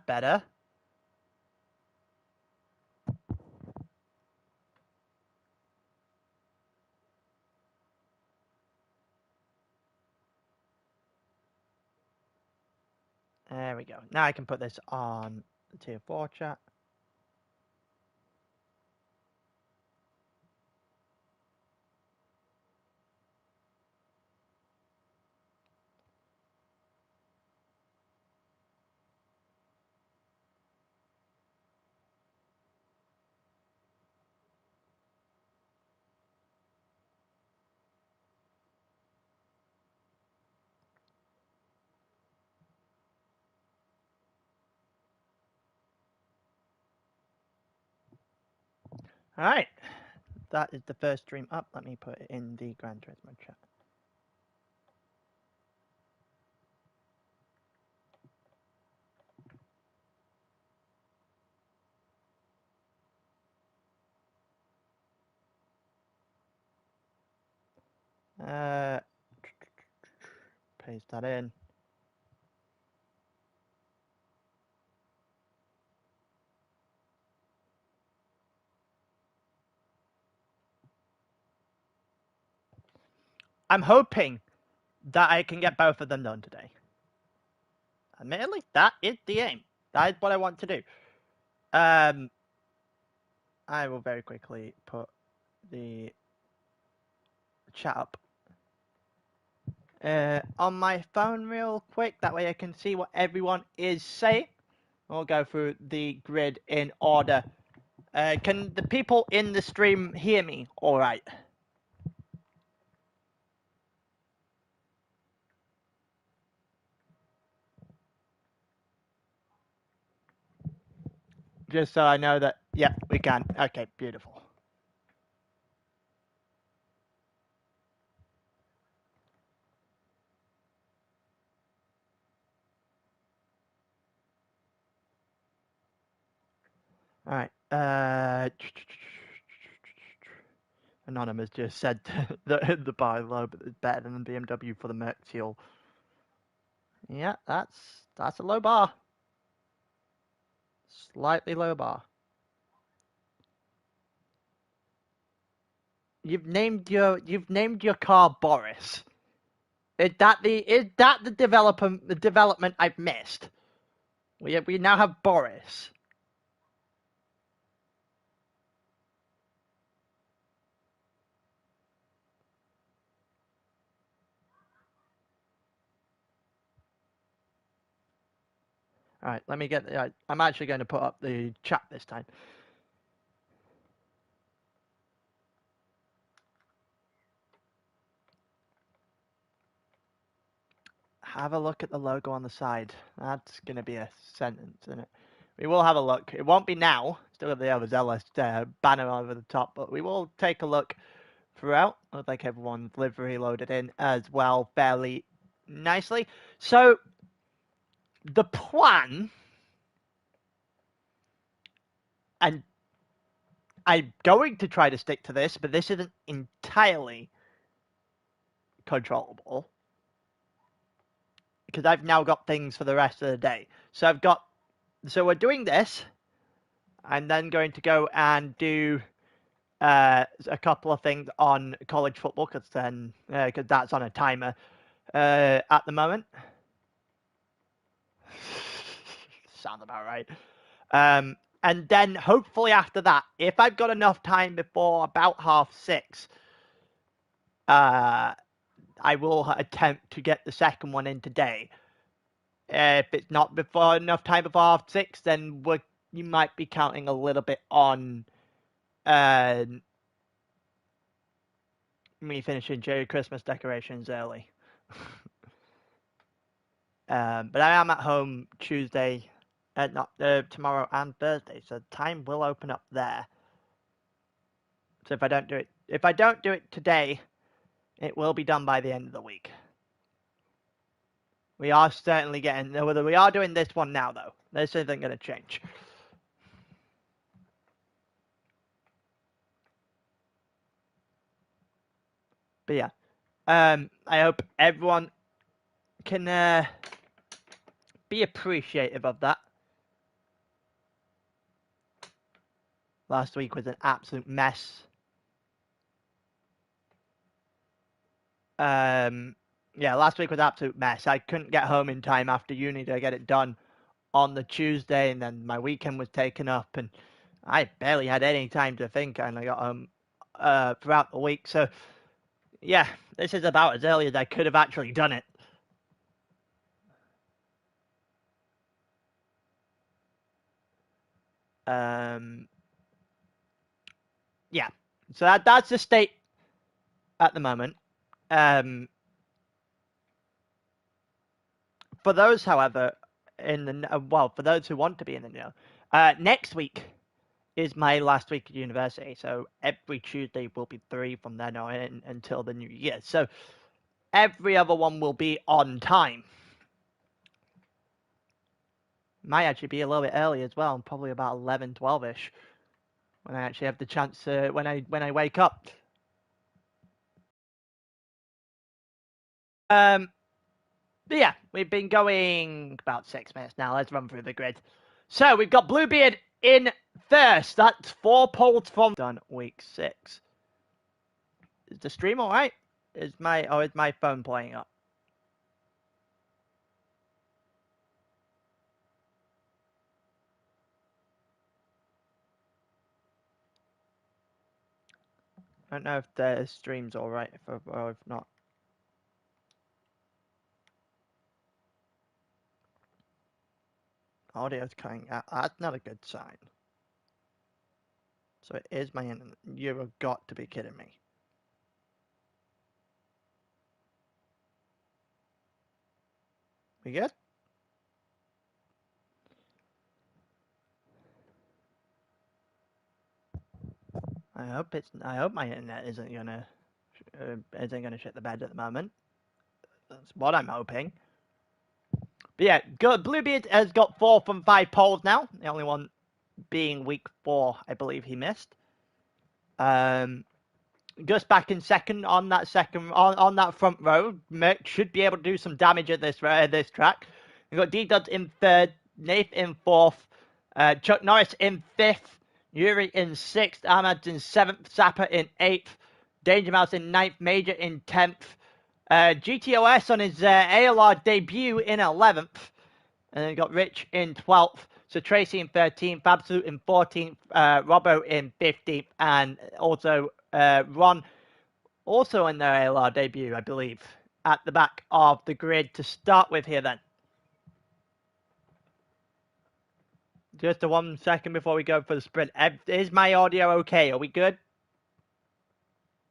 that better? There we go. Now I can put this on the tier 4 chat. Alright. That is the first stream up. Let me put it in the Gran Turismo chat. Paste that in. I'm hoping that I can get both of them done today. Admittedly, that is the aim. That is what I want to do. I will very quickly put the chat up on my phone real quick. That way I can see what everyone is saying. We'll go through the grid in order. Can the people in the stream hear me all right? Just so I know that, yeah, we can. Okay, beautiful. All right. Anonymous just said the bar low, but it's better than the BMW for the Merctial. Yeah, that's a low bar. Slightly low bar. You've named your car Boris. Is that the development I've missed? We now have Boris. All right, let me get. I'm actually going to put up the chat this time. Have a look at the logo on the side. That's going to be a sentence, isn't it? We will have a look. It won't be now. Still got the overzealous banner over the top, but we will take a look throughout. Looks like everyone's livery loaded in as well fairly nicely. So the plan, and I'm going to try to stick to this, but this isn't entirely controllable because I've now got things for the rest of the day. So we're doing this. I'm then going to go and do a couple of things on college football because that's on a timer at the moment. Sounds about right. And then hopefully after that, if I've got enough time before about 6:30, I will attempt to get the second one in today. If it's not enough time before 6:30, then you might be counting a little bit on me finishing Christmas decorations early. But I am at home Tuesday, tomorrow and Thursday, so time will open up there. So if I don't do it today, it will be done by the end of the week. We are certainly getting. We are doing this one now, though. This isn't going to change. But yeah, I hope everyone can be appreciative of that. Last week was an absolute mess. Yeah, last week was an absolute mess. I couldn't get home in time after uni to get it done on the Tuesday, and then my weekend was taken up, and I barely had any time to think, and I got home throughout the week. So, yeah, this is about as early as I could have actually done it. Yeah, so that's the state at the moment. For those, however, in the well, for those who want to be in the know, next week is my last week at university. So every Tuesday will be 3 from then on in, until the new year. So every other one will be on time. Might actually be a little bit early as well, probably about 11, 12-ish, when I actually have the chance to, when I wake up. But yeah, we've been going about 6 minutes now. Let's run through the grid. So we've got Bluebeard in first. That's 4 poles from done week 6. Is the stream all right? Is my phone playing up? I don't know if the stream's all right, or if not. Audio's coming out. That's not a good sign. So it is my internet. You've got to be kidding me. We good? I hope my internet isn't gonna shit the bed at the moment. That's what I'm hoping. But yeah, good. Bluebeard has got 4 from 5 poles now. The only one being week 4, I believe he missed. Gus back in second on that on that front row. Merck should be able to do some damage at this track. We've got D-Duds in third, Nath in fourth, Chuck Norris in fifth, Yuri in sixth, Ahmad in seventh, Zappa in eighth, Danger Mouse in ninth, Major in 10th, GTOS on his ALR debut in 11th, and then we've got Rich in 12th. So Tracy in 13th, Absolute in 14th, Robbo in 15th, and also Ron, also in their ALR debut, I believe, at the back of the grid to start with here then. Just a 1 second before we go for the sprint. Is my audio okay? Are we good?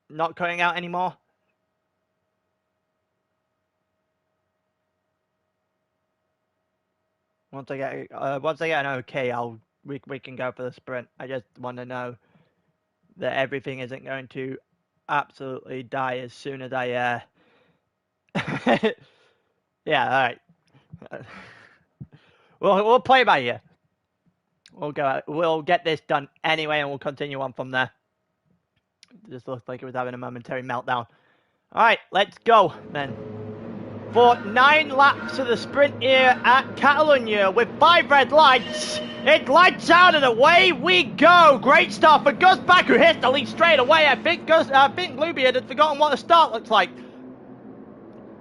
Not cutting out anymore? Once I get an okay, we can go for the sprint. I just want to know that everything isn't going to absolutely die as soon as I yeah, all right. We'll play by ear. We'll get this done anyway, and we'll continue on from there. It just looks like it was having a momentary meltdown. All right, let's go then. For 9 laps of the sprint here at Catalonia with 5 red lights. It lights out and away we go. Great start for Gus Back, who hits the lead straight away. I think Bluebeard had forgotten what the start looks like.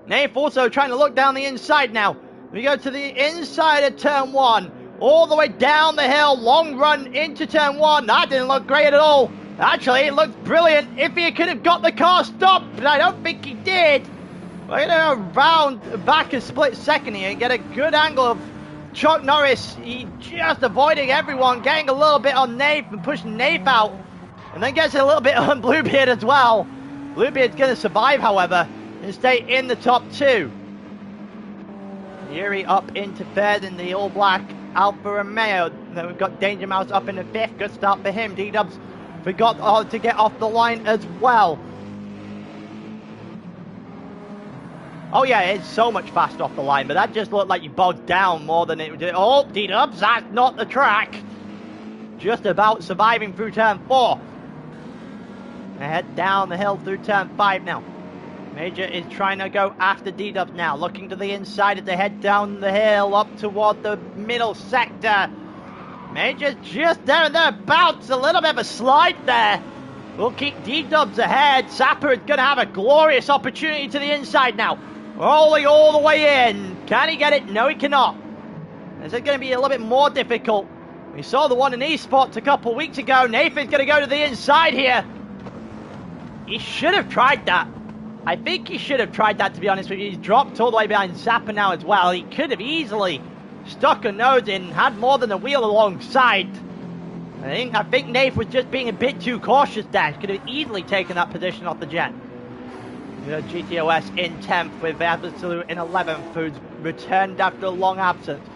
Nath also trying to look down the inside now. We go to the inside of turn 1. All the way down the hill. Long run into turn 1. That didn't look great at all. Actually, it looked brilliant if he could have got the car stopped, but I don't think he did. We're going to round back a split second here and get a good angle of Chuck Norris. He just avoiding everyone, getting a little bit on Nath and pushing Nath out. And then gets a little bit on Bluebeard as well. Bluebeard's going to survive, however, and stay in the top 2. Yuri up into third in the all-black Alfa Romeo. Then we've got Danger Mouse up in the 5th. Good start for him. D-Dubs forgot to get off the line as well. Oh yeah, it's so much faster off the line, but that just looked like you bogged down more than it did. Oh, D-Dubs, that's not the track. Just about surviving through turn 4. They head down the hill through turn 5 now. Major is trying to go after D-Dubs now, looking to the inside as they head down the hill up toward the middle sector. Major's just there and thereabouts. A little bit of a slide there. We'll keep D-Dubs ahead. Sapper is going to have a glorious opportunity to the inside now. Rolling all the way in. Can he get it? No, he cannot. This is going to be a little bit more difficult. We saw the one in eSports a couple weeks ago. Nathan's going to go to the inside here. He should have tried that. I think he should have tried that, to be honest with you. He's dropped all the way behind Sapper now as well. He could have easily stuck a nose in, had more than a wheel alongside. I think Nate was just being a bit too cautious there. Could have easily taken that position off the jet. GTOS in 10th with Absolute in 11th, who's returned after a long absence.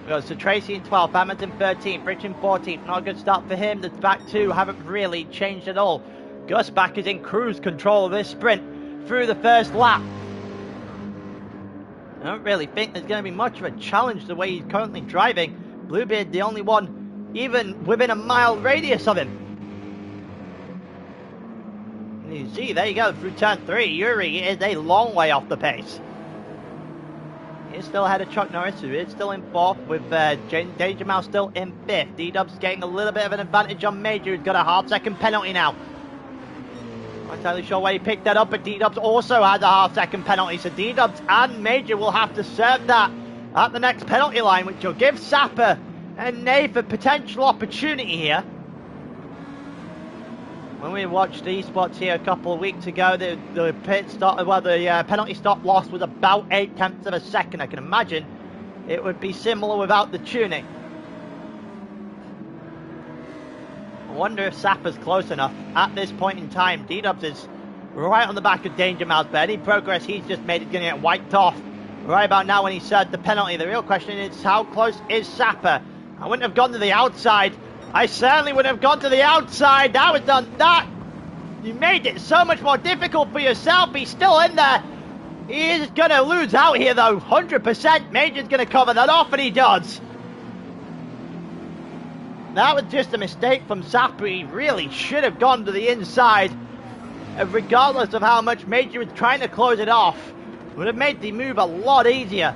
Goes to Tracy in 12th, Hamilton 13th, Rich in 14th. Not a good start for him. The back two haven't really changed at all. Gus back is in cruise control of this sprint through the first lap. I don't really think there's going to be much of a challenge the way he's currently driving. Bluebeard the only one even within a mile radius of him. And you see, there you go, through turn 3, Yuri is a long way off the pace. He's still ahead of Chuck Norris, who is still in 4th, with Danger Mouse still in 5th. D-Dub's getting a little bit of an advantage on Major, who's got a half-second penalty now. Not entirely sure where he picked that up, but D-Dubs also has a half-second penalty, so D-Dubs and Major will have to serve that at the next penalty line, which will give Sapper and Nate a potential opportunity here. When we watched eSports here a couple of weeks ago, the penalty stop loss was about 0.8 of a second. I can imagine it would be similar without the tuning. I wonder if Sapper's close enough at this point in time. D-Dubs is right on the back of Danger Mouse, but any progress he's just made is going to get wiped off right about now when he served the penalty. The real question is, how close is Sapper? I wouldn't have gone to the outside. I certainly would have gone to the outside. That was done. That, you made it so much more difficult for yourself. He's still in there. He is going to lose out here, though. 100%. Major's going to cover that off, and he does. That was just a mistake from Sapper. He really should have gone to the inside. Regardless of how much Major was trying to close it off, would have made the move a lot easier.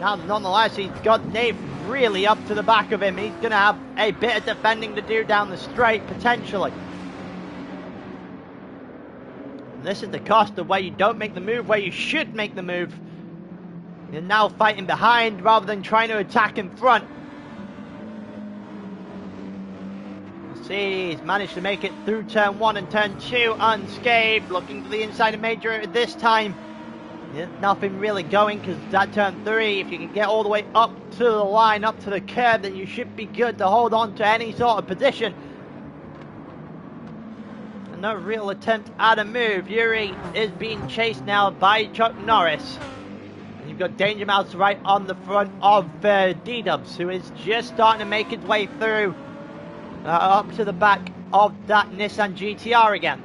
Now, nonetheless, he's got Nate really up to the back of him. He's going to have a bit of defending to do down the straight, potentially. And this is the cost of where you don't make the move, where you should make the move. You're now fighting behind rather than trying to attack in front. See, he's managed to make it through turn 1 and turn 2 unscathed. Looking to the inside of Major this time. There's nothing really going because that turn 3, if you can get all the way up to the line, up to the curb, then you should be good to hold on to any sort of position. And no real attempt at a move. Yuri is being chased now by Chuck Norris. And you've got Danger Mouse right on the front of D-Dubs, who is just starting to make his way through up to the back of that Nissan GTR again.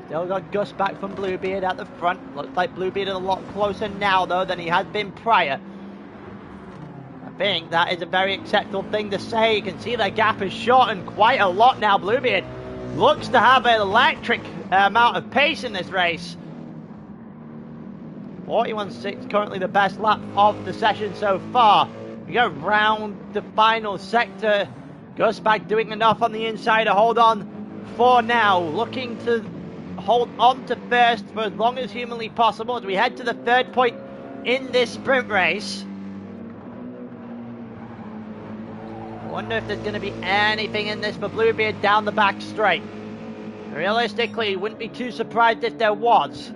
Still got Gus back from Bluebeard at the front. Looks like Bluebeard is a lot closer now, though, than he has been prior. I think that is a very acceptable thing to say. You can see the gap has shortened quite a lot now. Bluebeard looks to have an electric amount of pace in this race. 41.6, currently the best lap of the session so far. We go round the final sector. Gus back doing enough on the inside to hold on for now. Looking to hold on to first for as long as humanly possible as we head to the third point in this sprint race. I wonder if there's going to be anything in this for Bluebeard down the back straight. Realistically, wouldn't be too surprised if there was.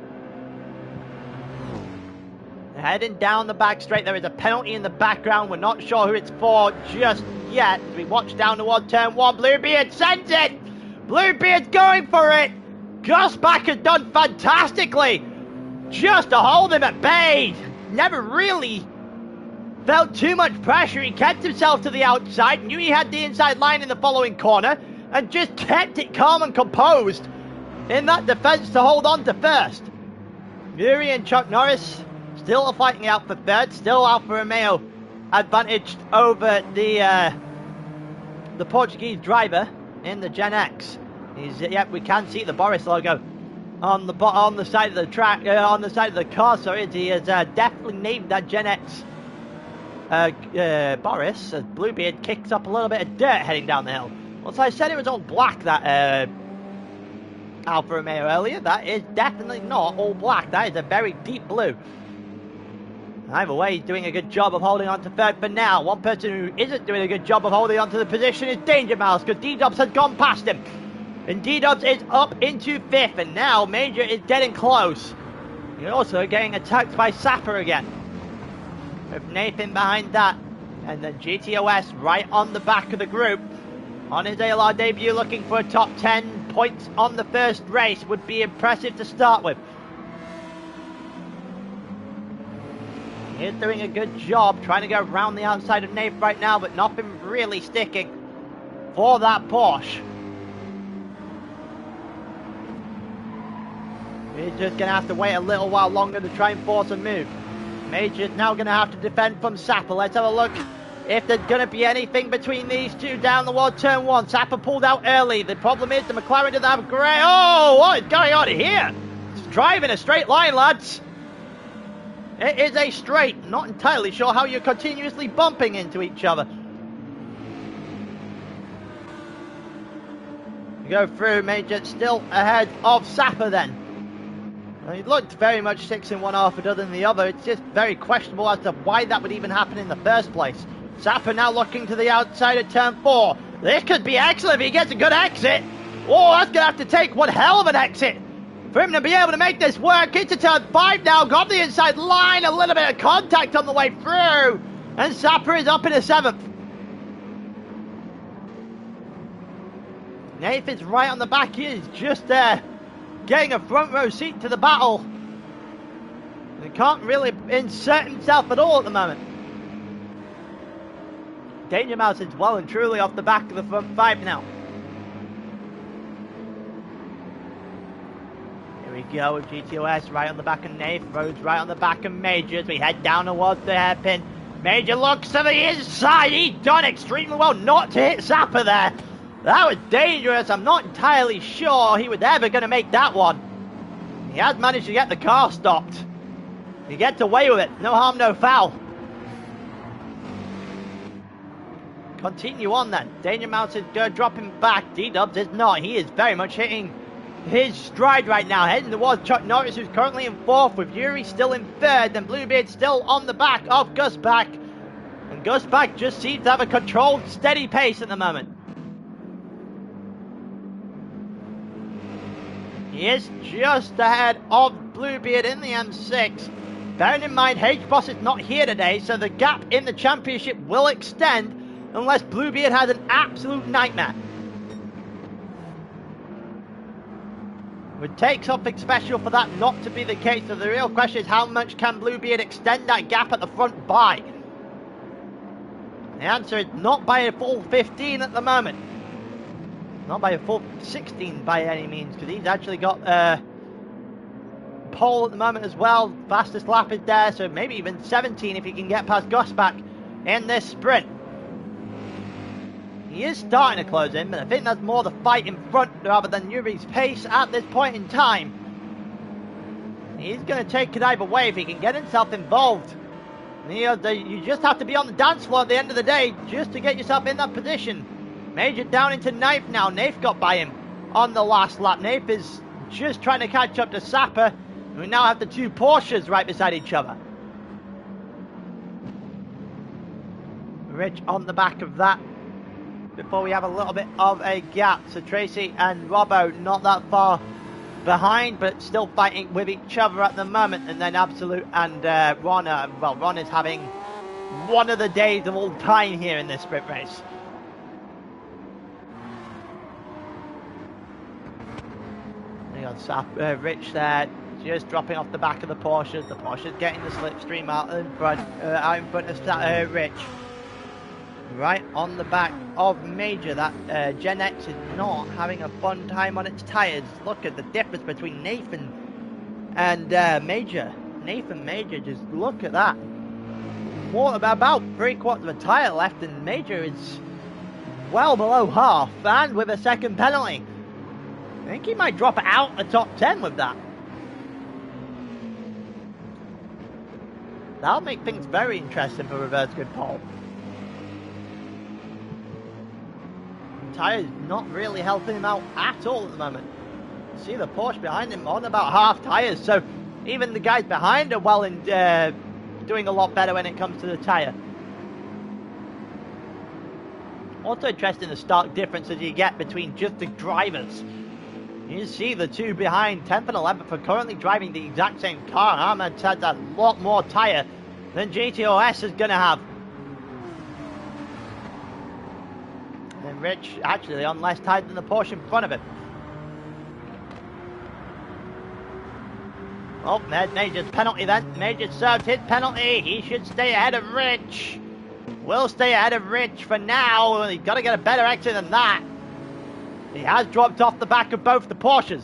Heading down the back straight, there is a penalty in the background. We're not sure who it's for just yet. As we watch down toward turn 1, Bluebeard sends it! Bluebeard's going for it! Gus back has done fantastically just to hold him at bay. Never really felt too much pressure. He kept himself to the outside, knew he had the inside line in the following corner, and just kept it calm and composed in that defense to hold on to first. Yuri and Chuck Norris still fighting out for third, still Alfa Romeo advantaged over the Portuguese driver in the Gen X. Yep, we can see the Boris logo on the side of the track, on the side of the car. Sorry, he has definitely named that Gen X Boris, as Bluebeard kicks up a little bit of dirt heading down the hill. Once I said it was all black, that Alfa Romeo earlier, that is definitely not all black. That is a very deep blue. Either way, he's doing a good job of holding on to third for now. One person who isn't doing a good job of holding on to the position is Danger Mouse, because D-Dubs has gone past him. And D-Dubs is up into fifth, and now Major is getting close. He's also getting attacked by Sapper again, with Nathan behind that. And then GTOS right on the back of the group. On his ALR debut, looking for a top 10 points on the first race would be impressive to start with. He's doing a good job trying to go around the outside of Nath right now, but nothing really sticking for that Porsche. He's just going to have to wait a little while longer to try and force a move. Major's now going to have to defend from Sapper. Let's have a look if there's going to be anything between these two down the wall. Turn one. Sapper pulled out early. The problem is the McLaren doesn't have grey. Oh, what is going on here? It's driving a straight line, lads. It is a straight. Not entirely sure how you're continuously bumping into each other. You go through. Major still ahead of Sapper then. He looked very much 6 in one half other than the other. It's just very questionable as to why that would even happen in the first place. Sapper now looking to the outside of turn 4. This could be excellent if he gets a good exit. Oh, that's going to have to take one hell of an exit for him to be able to make this work. Into turn 5 now. Got the inside line. A little bit of contact on the way through. And Sapper is up in a 7th. Nathan's right on the back. He is just there, getting a front row seat to the battle. He can't really insert himself at all at the moment. Danger Mouse is well and truly off the back of the front 5 now. Here we go with GTOS right on the back of Nath. Rhodes right on the back of Major as we head down towards the hairpin. Major looks to the inside. He's done extremely well not to hit Sapper there. That was dangerous. I'm not entirely sure he was ever going to make that one. He has managed to get the car stopped. He gets away with it. No harm, no foul. Continue on then. Danger Mouse is dropping back. D-Dubs is not. He is very much hitting his stride right now. Heading towards Chuck Norris, who's currently in 4th, with Yuri still in 3rd, and Bluebeard still on the back of Gus Back. And Gus Back just seems to have a controlled, steady pace at the moment. He is just ahead of Bluebeard in the M6. Bearing in mind, H-Boss is not here today, so the gap in the championship will extend unless Bluebeard has an absolute nightmare. It would take something special for that not to be the case, so the real question is how much can Bluebeard extend that gap at the front by? The answer is not by a full 15 at the moment. Not by a full 16 by any means, because he's actually got pole at the moment as well. Fastest lap is there, so maybe even 17 if he can get past Gosbach in this sprint. He is starting to close in, but I think that's more the fight in front rather than Yuri's pace at this point in time. He's going to take it either way if he can get himself involved. You just have to be on the dance floor at the end of the day just to get yourself in that position. Major down into Nath now. Nath got by him on the last lap. Nath is just trying to catch up to Sapper. We now have the 2 Porsches right beside each other. Rich on the back of that before we have a little bit of a gap. So Tracy and Robbo not that far behind, but still fighting with each other at the moment. And then Absolute and Ron, well, Ron is having one of the days of all time here in this sprint race. Rich there, just dropping off the back of the Porsches. The Porsche's getting the slipstream out in front of Rich. Right on the back of Major. That Gen X is not having a fun time on its tyres. Look at the difference between Nathan and Major. Nathan Major, just look at that. More about 3/4 of a tyre left, and Major is well below half, and with a second penalty. I think he might drop out the top 10 with that. That'll make things very interesting for reverse grid pole. Tyres not really helping him out at all at the moment. See the Porsche behind him on about half tyres, so even the guys behind are well in doing a lot better when it comes to the tyre. Also interesting the stark differences you get between just the drivers. You see the two behind, 10th and 11th, are currently driving the exact same car. Ahmed has a lot more tyre than GTOS is going to have. And Rich actually on less tyre than the Porsche in front of him. Oh, there's Major's penalty then. Major served his penalty. He should stay ahead of Rich. Will stay ahead of Rich for now. He's got to get a better exit than that. He has dropped off the back of both the Porsches.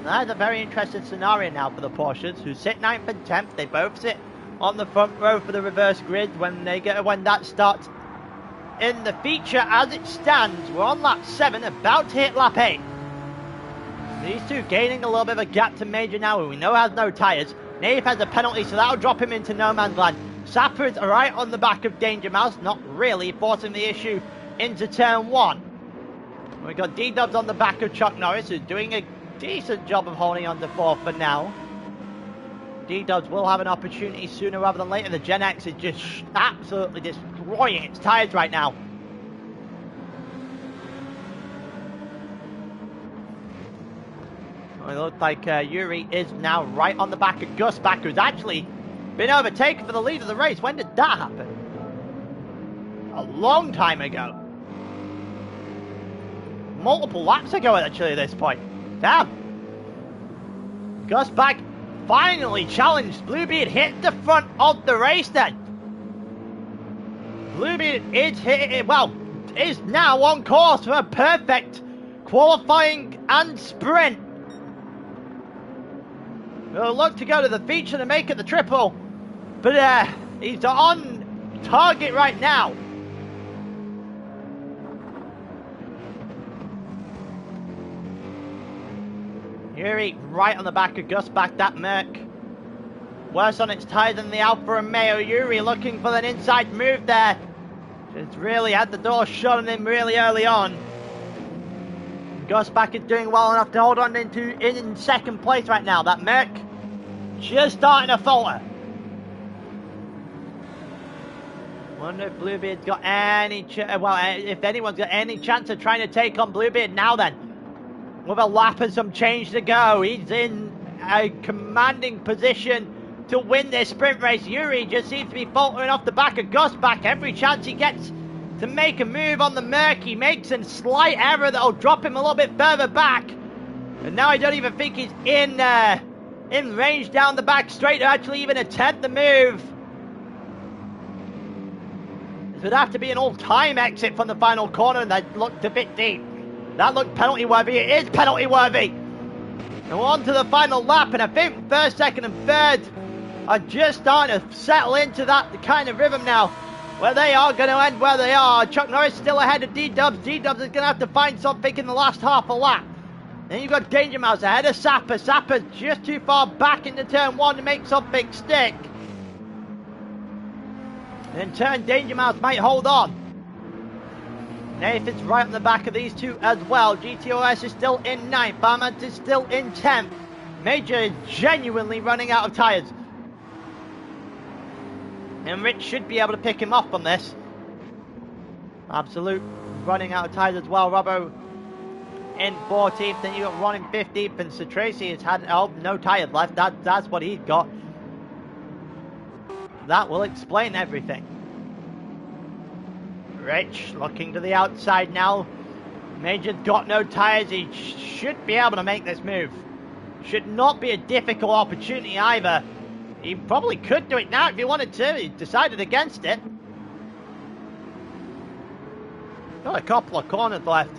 That's a very interesting scenario now for the Porsches, who sit 9th and 10th. They both sit on the front row for the reverse grid when that starts. In the feature as it stands, we're on lap 7, about to hit lap 8. These two gaining a little bit of a gap to Major now, who we know has no tyres. Nave has a penalty, so that'll drop him into no man's land. Sapper's right on the back of Danger Mouse, not really forcing the issue into turn 1. We've got D-Dubs on the back of Chuck Norris, who's doing a decent job of holding on to 4th for now. D-Dubs will have an opportunity sooner rather than later. The Gen X is just absolutely destroying its tyres right now. It looks like Yuri is now right on the back of Gus back, who's actually been overtaken for the lead of the race. When did that happen? A long time ago. Multiple laps ago, actually, at this point. Damn. Gus back finally challenged Bluebeard, hit the front of the race then. Bluebeard is now on course for a perfect qualifying and sprint. We'll look to go to the feature to make it the triple, but he's on target right now. Yuri right on the back of Gus back, that Merc. Worse on its tyre than the Alfa Romeo. Yuri looking for an inside move there. Just really had the door shut on him really early on. Gus back is doing well enough to hold on in second place right now. That Merc just starting to falter. Wonder if Bluebeard's got any if anyone's got any chance of trying to take on Bluebeard now then. With a lap and some change to go, he's in a commanding position to win this sprint race. Yuri just seems to be faltering off the back of Gus back. Every chance he gets to make a move on the Merc, he makes a slight error that'll drop him a little bit further back. And now I don't even think he's in range down the back straight to actually even attempt the move. This would have to be an all-time exit from the final corner, and that looked a bit deep. That looked penalty worthy. It is penalty worthy. And we're on to the final lap, and I think first, second and third are just starting to settle into that kind of rhythm now, where they are going to end where they are. Chuck Norris still ahead of D-Dubs. D-Dubs is going to have to find something in the last half a lap. Then you've got Danger Mouse ahead of Sapper. Sapper's just too far back into turn 1 to make something stick. And in turn, Danger Mouse might hold on. Nathan's right on the back of these two as well. GTOS is still in 9th. Barmant is still in 10th. Major is genuinely running out of tyres. And Rich should be able to pick him off on this. Absolute running out of tyres as well. Robbo in 14th. Then you got Ron in 15th. And Sir Tracy has had no tyres left. That's what he's got. That will explain everything. Rich looking to the outside now. Major's got no tyres. He should be able to make this move. Should not be a difficult opportunity either. He probably could do it now if he wanted to. He decided against it. Got a couple of corners left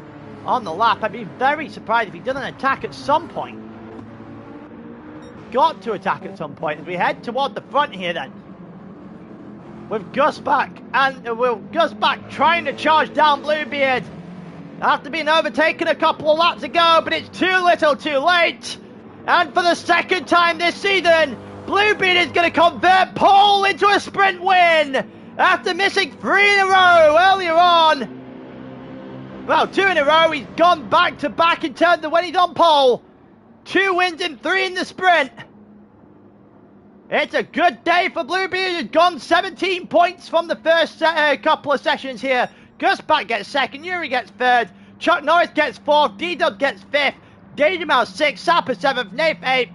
on the lap. I'd be very surprised if he doesn't attack at some point. Got to attack at some point as we head toward the front here then. With Gus back, and with Gus back trying to charge down Bluebeard. After being overtaken a couple of laps ago, but it's too little too late. And for the second time this season, Bluebeard is going to convert pole into a sprint win after missing 3 in a row earlier on. Well, 2 in a row. He's gone back to back in terms of when he's on pole. 2 wins and 3 in the sprint. It's a good day for Bluebeard. He's gone 17 points from the first couple of sessions here. Gusback gets second, Yuri gets third, Chuck Norris gets fourth, D-Dub gets fifth, Danger Mouse 6th, Sapper 7th, Nafe 8th,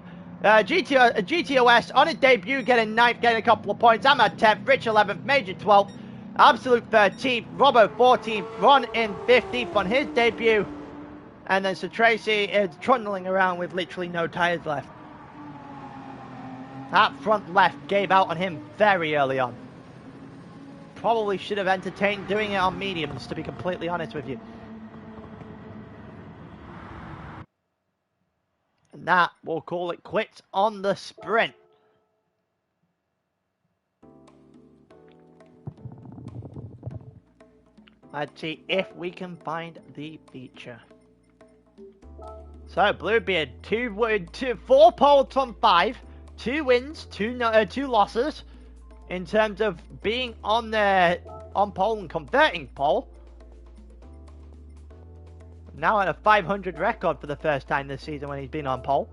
GTOS on his debut getting 9th, getting a couple of points. I'm at 10th, Rich 11th, Major 12th, Absolute 13th, Robbo 14th, Ron in 15th on his debut. And then Sir Tracy is trundling around with literally no tyres left. That front left gave out on him very early on. Probably should have entertained doing it on mediums, to be completely honest with you. And that, we'll call it quits on the sprint. Let's see if we can find the feature. So, Bluebeard, 4 poles from 5, 2 wins, 2 losses. In terms of being on pole and converting pole. Now at a 500 record for the first time this season when he's been on pole.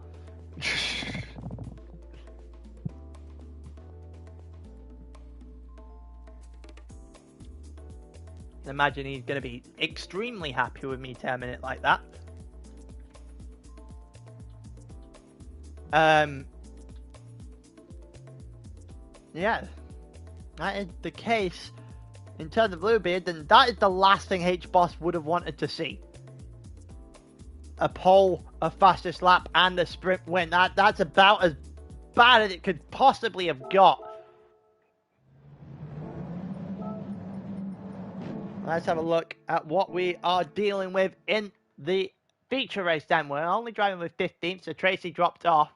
Imagine he's going to be extremely happy with me terming it like that. Yeah, that is the case in terms of Bluebeard, then that is the last thing H-Boss would have wanted to see. A pole, a fastest lap, and a sprint win. That's about as bad as it could possibly have got. Let's have a look at what we are dealing with in the feature race then. We're only driving with 15th, so Tracy dropped off.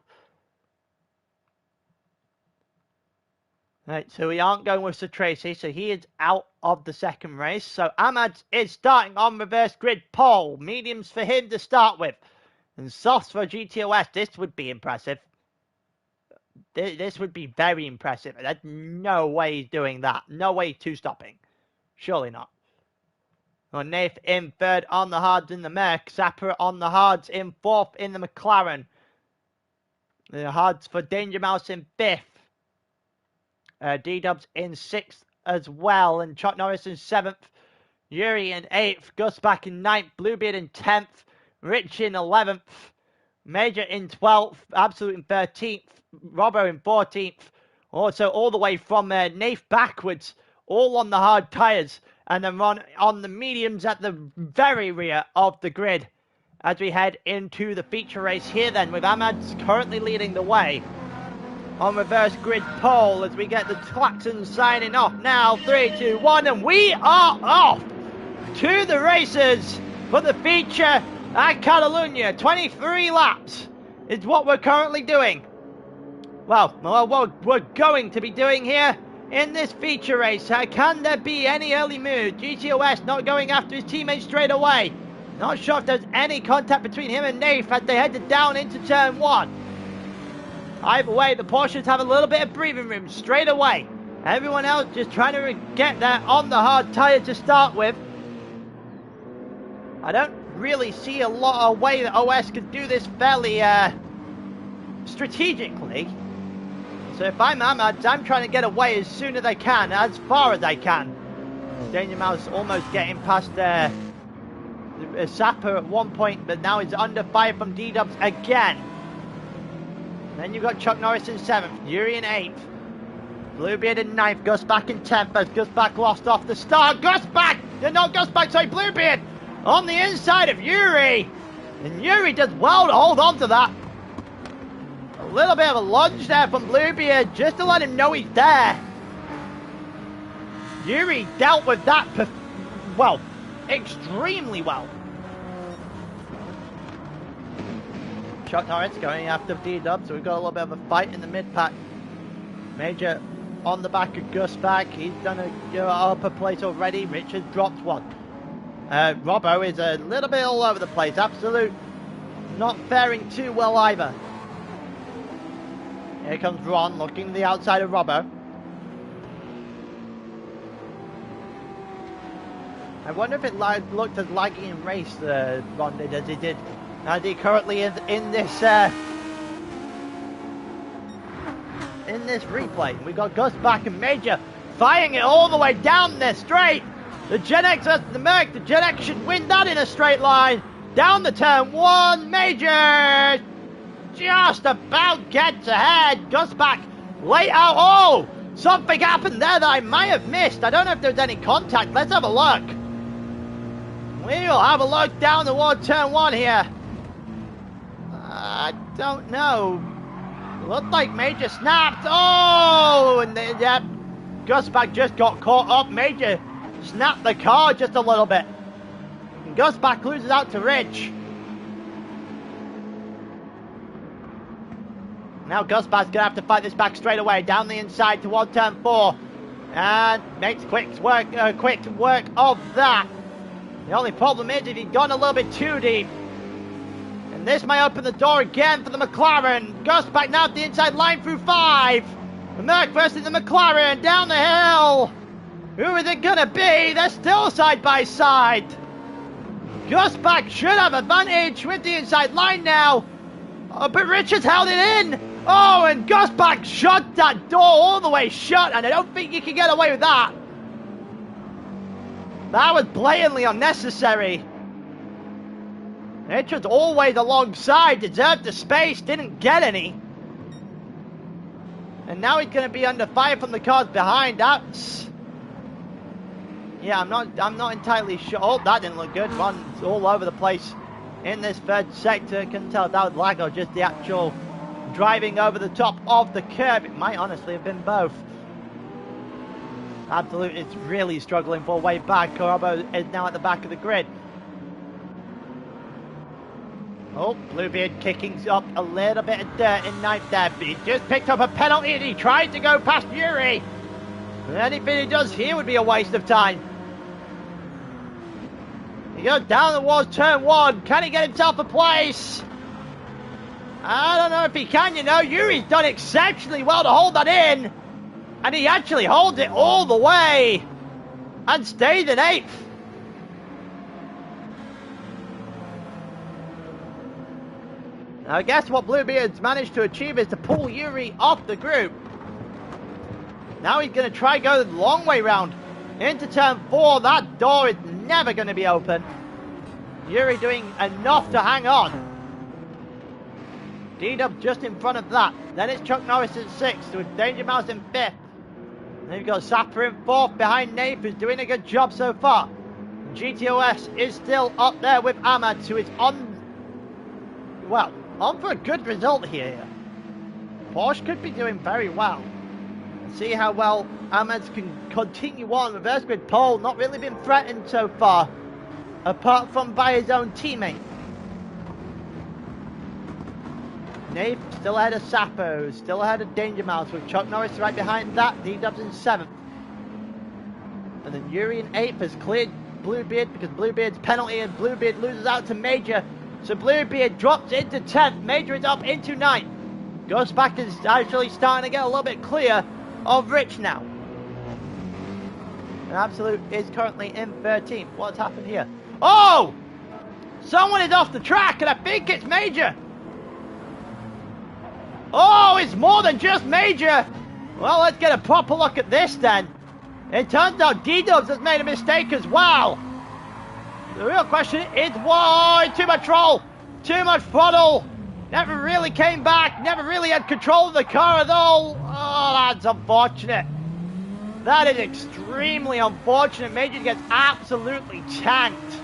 Right, so we aren't going with Sir Tracy, so he is out of the second race. So Ahmad is starting on reverse grid pole. Mediums for him to start with. And softs for GTOS. This would be impressive. This would be very impressive. There's no way he's doing that. No way two-stopping. Surely not. Well, Nath in third on the hards in the Merc. Zappa on the hards in fourth in the McLaren. The hards for Danger Mouse in fifth. D-Dubs in 6th as well, and Chuck Norris in 7th, Yuri in 8th, Gus back in 9th, Bluebeard in 10th, Rich in 11th, Major in 12th, Absolute in 13th, Robbo in 14th, also all the way from Nath backwards, all on the hard tyres, and then Ron on the mediums at the very rear of the grid as we head into the feature race here then, with Ahmad currently leading the way. On reverse grid pole as we get the klaxon signing off now. 3, 2, 1, and we are off to the races for the feature at Catalunya. 23 laps is what we're currently doing. Well, what we're going to be doing here in this feature race. Can there be any early move? GTOS not going after his teammate straight away. Not sure if there's any contact between him and Nath as they headed down into turn 1. Either way, the Porsches have a little bit of breathing room straight away. Everyone else just trying to get there on the hard tyre to start with. I don't really see a lot of way that OS could do this fairly strategically. So if I'm Ahmad, I'm trying to get away as soon as I can, as far as I can. Danger Mouse almost getting past Sapper at one point, but now he's under fire from D-Dubs again. Then you've got Chuck Norris in 7th, Yuri in 8th, Bluebeard in 9th, Gus back in 10th as Gus back lost off the start. Gus back! Not Gus back, sorry, Bluebeard on the inside of Yuri. And Yuri does well to hold on to that. A little bit of a lunge there from Bluebeard just to let him know he's there. Yuri dealt with that, well, extremely well. Chuck Norris going after D-Dub, so we've got a little bit of a fight in the mid-pack. Major on the back of Gus back. He's done a upper place already. Richard dropped one. Robbo is a little bit all over the place. Absolute not faring too well either. Here comes Ron, looking to the outside of Robbo. I wonder if it looked as laggy in race, Ron did, as he did. As he currently is in this replay. We got Gus back and Major firing it all the way down there straight. The Gen X versus the Merc. The Gen X should win that in a straight line. Down the turn one. Major just about gets ahead. Gus back late out. Oh, something happened there that I might have missed. I don't know if there's any contact. Let's have a look. We'll have a look down toward turn one here. I don't know. Looked like Major snapped. Oh, and Gusback just got caught up. Major snapped the car just a little bit. And Gusback loses out to Rich. Now Gusback's gonna have to fight this back straight away. Down the inside toward turn four. And makes quick work of that. The only problem is if he'd gone a little bit too deep. And this may open the door again for the McLaren. Gusback now at the inside line through five. The Merc versus the McLaren down the hill. Who is it gonna be? They're still side by side. Gusback should have advantage with the inside line now. Oh, but Richards held it in. Oh, and Gusback shut that door all the way shut, and I don't think you can get away with that. That was blatantly unnecessary. Richards always alongside, deserved the space, didn't get any. And now he's going to be under fire from the cars behind. That's... Yeah, I'm not entirely sure. Oh, that didn't look good. Runs all over the place in this third sector. Couldn't tell if that was lag or just the actual driving over the top of the curb. It might honestly have been both. Absolute is really struggling for a way back. Corabo is now at the back of the grid. Oh, Bluebeard kicking up a little bit of dirt in ninth there. But he just picked up a penalty and he tried to go past Yuri. And anything he does here would be a waste of time. He goes down towards turn one. Can he get himself a place? I don't know if he can, you know. Yuri's done exceptionally well to hold that in. And he actually holds it all the way. And stays in eighth. Now, I guess what Bluebeard's managed to achieve is to pull Yuri off the group. Now he's going to try go the long way round into turn four. That door is never going to be open. Yuri doing enough to hang on. D-Dub just in front of that. Then it's Chuck Norris in sixth with Danger Mouse in fifth. And then you've got Sapper in fourth behind Nape, who's doing a good job so far. GTOS is still up there with Ahmad, who is on for a good result here. Porsche could be doing very well. See how well Ahmed can continue on. Reverse grid pole, not really been threatened so far, apart from by his own teammate. Nave still ahead of Sapo, still ahead of Danger Mouse with Chuck Norris right behind that. D-Dub's in seventh. And then Yuri in eighth has cleared Bluebeard because Bluebeard's penalty and Bluebeard loses out to Major. So Bluebeard drops into 10th. Major is up into 9th. Goes back is actually starting to get a little bit clear of Rich now. And Absolute is currently in 13th. What's happened here? Oh! Someone is off the track and I think it's Major. Oh, it's more than just Major. Well, let's get a proper look at this then. It turns out D-Dubs has made a mistake as well. The real question is why? Too much roll, too much throttle. Never really came back, never really had control of the car at all. Oh, that's unfortunate. That is extremely unfortunate. Major gets absolutely tanked.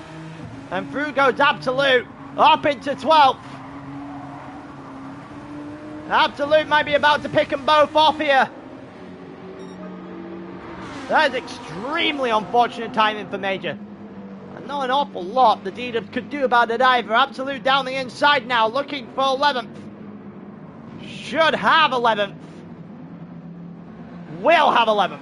And through goes Absolute, up into 12th. Absolute might be about to pick them both off here. That is extremely unfortunate timing for Major. And not an awful lot the D-Dubs could do about it either. Absolute down the inside now, looking for 11th. Should have 11th. Will have 11th.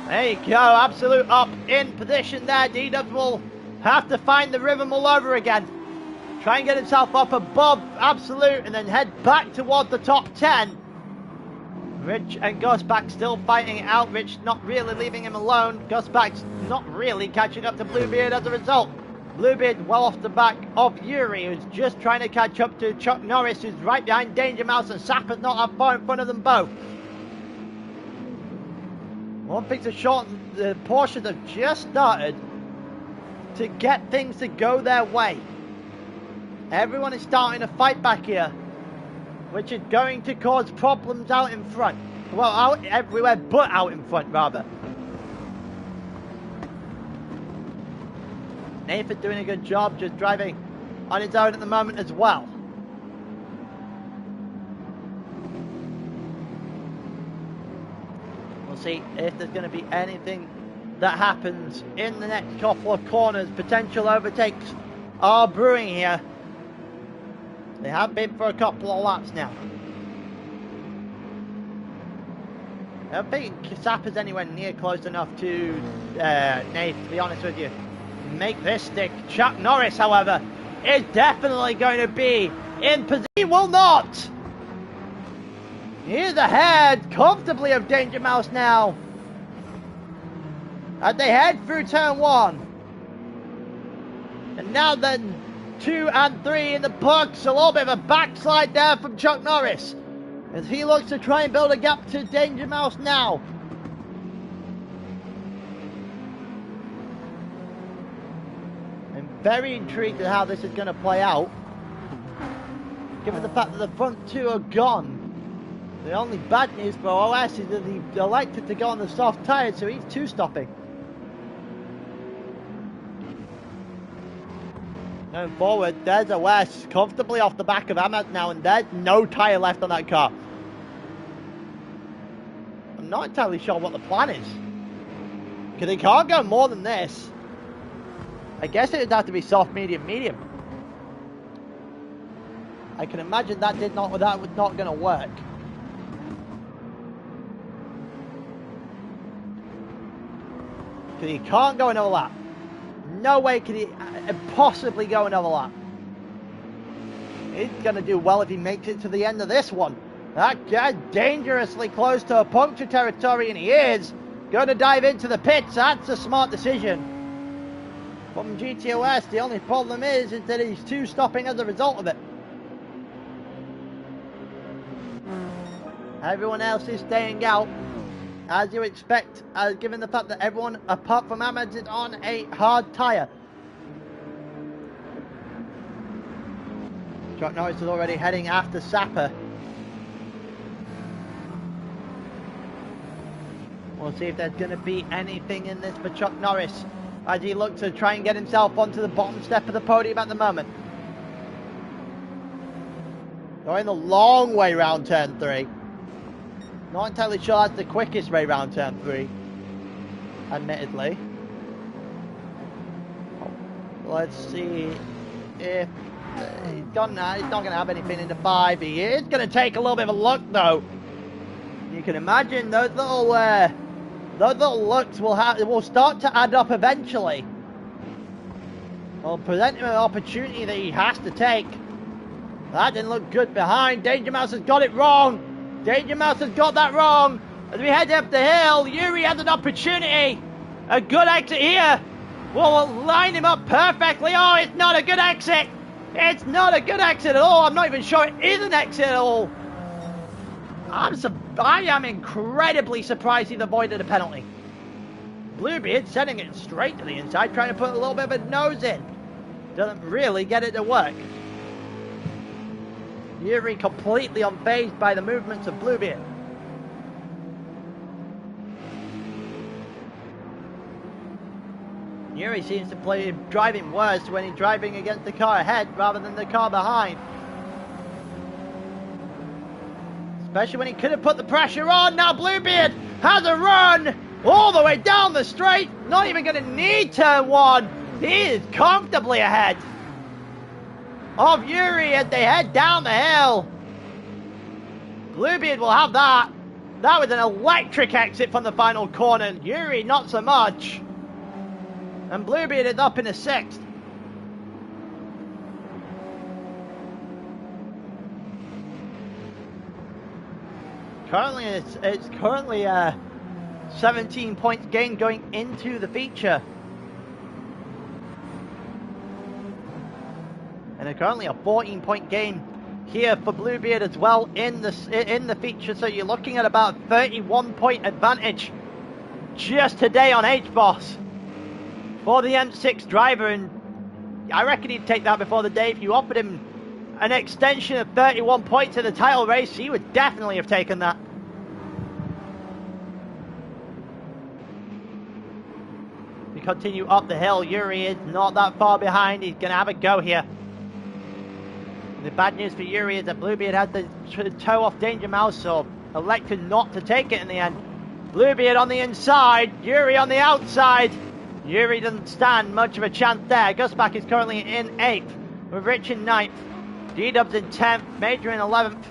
There you go, Absolute up in position there. D-Dubs will have to find the rhythm all over again. try and get himself up above Absolute and then head back towards the top 10. Rich and Ghostback still fighting it out. Rich not really leaving him alone. Ghostback's not really catching up to Bluebeard as a result. Bluebeard well off the back of Yuri, who's just trying to catch up to Chuck Norris, who's right behind Danger Mouse, and Sapper's not that far in front of them both. One thing's a short, the Porsches have just started to get things to go their way. Everyone is starting to fight back here, which is going to cause problems out in front. Well, out everywhere but out in front, rather. Nathan doing a good job just driving on his own at the moment as well. We'll see if there's going to be anything that happens in the next couple of corners. Potential overtakes are brewing here. They have been for a couple of laps now. I don't think Sapper's anywhere near close enough to Nate, to be honest with you. Make this stick. Chuck Norris, however, is definitely going to be in position. He will not. He's ahead comfortably of Danger Mouse now, as they head through turn 1. And now then 2 and 3 in the books. A little bit of a backslide there from Chuck Norris, as he looks to try and build a gap to Danger Mouse now. Very intrigued at how this is going to play out, given the fact that the front two are gone. The only bad news for OS is that he elected to go on the soft tyres, so he's two-stopping. Going forward, there's OS comfortably off the back of Ahmed now, and there's no tyre left on that car. I'm not entirely sure what the plan is, because he can't go more than this. I guess it would have to be soft, medium, medium. I can imagine that was not going to work. Because he can't go another lap. No way can he possibly go another lap. He's going to do well if he makes it to the end of this one. That guy's dangerously close to a puncture territory, and he is going to dive into the pits. That's a smart decision from GTOS. The only problem is that he's two-stopping as a result of it. Everyone else is staying out, as you expect, given the fact that everyone apart from Ahmed is on a hard tyre. Chuck Norris is already heading after Sapper. We'll see if there's going to be anything in this for Chuck Norris, as he looks to try and get himself onto the bottom step of the podium at the moment. Going the long way round turn 3. Not entirely sure that's the quickest way round turn 3, admittedly. Let's see if he's not going to have anything into 5. He is going to take a little bit of a look, though. You can imagine those little looks will start to add up eventually. Will present him an opportunity that he has to take. That didn't look good behind. Danger Mouse has got it wrong. Danger Mouse has got that wrong. As we head up the hill, Yuri has an opportunity. A good exit here will line him up perfectly. Oh, it's not a good exit. It's not a good exit at all. I'm not even sure it is an exit at all. I am incredibly surprised he's avoided a penalty. Bluebeard sending it straight to the inside, trying to put a little bit of a nose in. Doesn't really get it to work. Yuri completely unfazed by the movements of Bluebeard. Yuri seems to play driving worse when he's driving against the car ahead rather than the car behind. Especially when he could have put the pressure on. Now Bluebeard has a run all the way down the straight. Not even going to need turn 1. He is comfortably ahead of Yuri as they head down the hill. Bluebeard will have that. That was an electric exit from the final corner. Yuri not so much. And Bluebeard is up in a 6th. Currently, it's currently a 17 points gain going into the feature. And currently a 14-point gain here for Bluebeard as well in the feature. So you're looking at about 31-point advantage just today on HBoss for the M6 driver. And I reckon he'd take that before the day. If you offered him an extension of 31 points in the title race, he would definitely have taken that. We continue up the hill. Yuri is not that far behind. He's going to have a go here. The bad news for Yuri is that Bluebeard had to toe off Danger Mouse, so elected not to take it in the end. Bluebeard on the inside, Yuri on the outside. Yuri doesn't stand much of a chance there. Gusbach is currently in 8th, with Rich in 9th. D-Dubs in 10th, Major in 11th,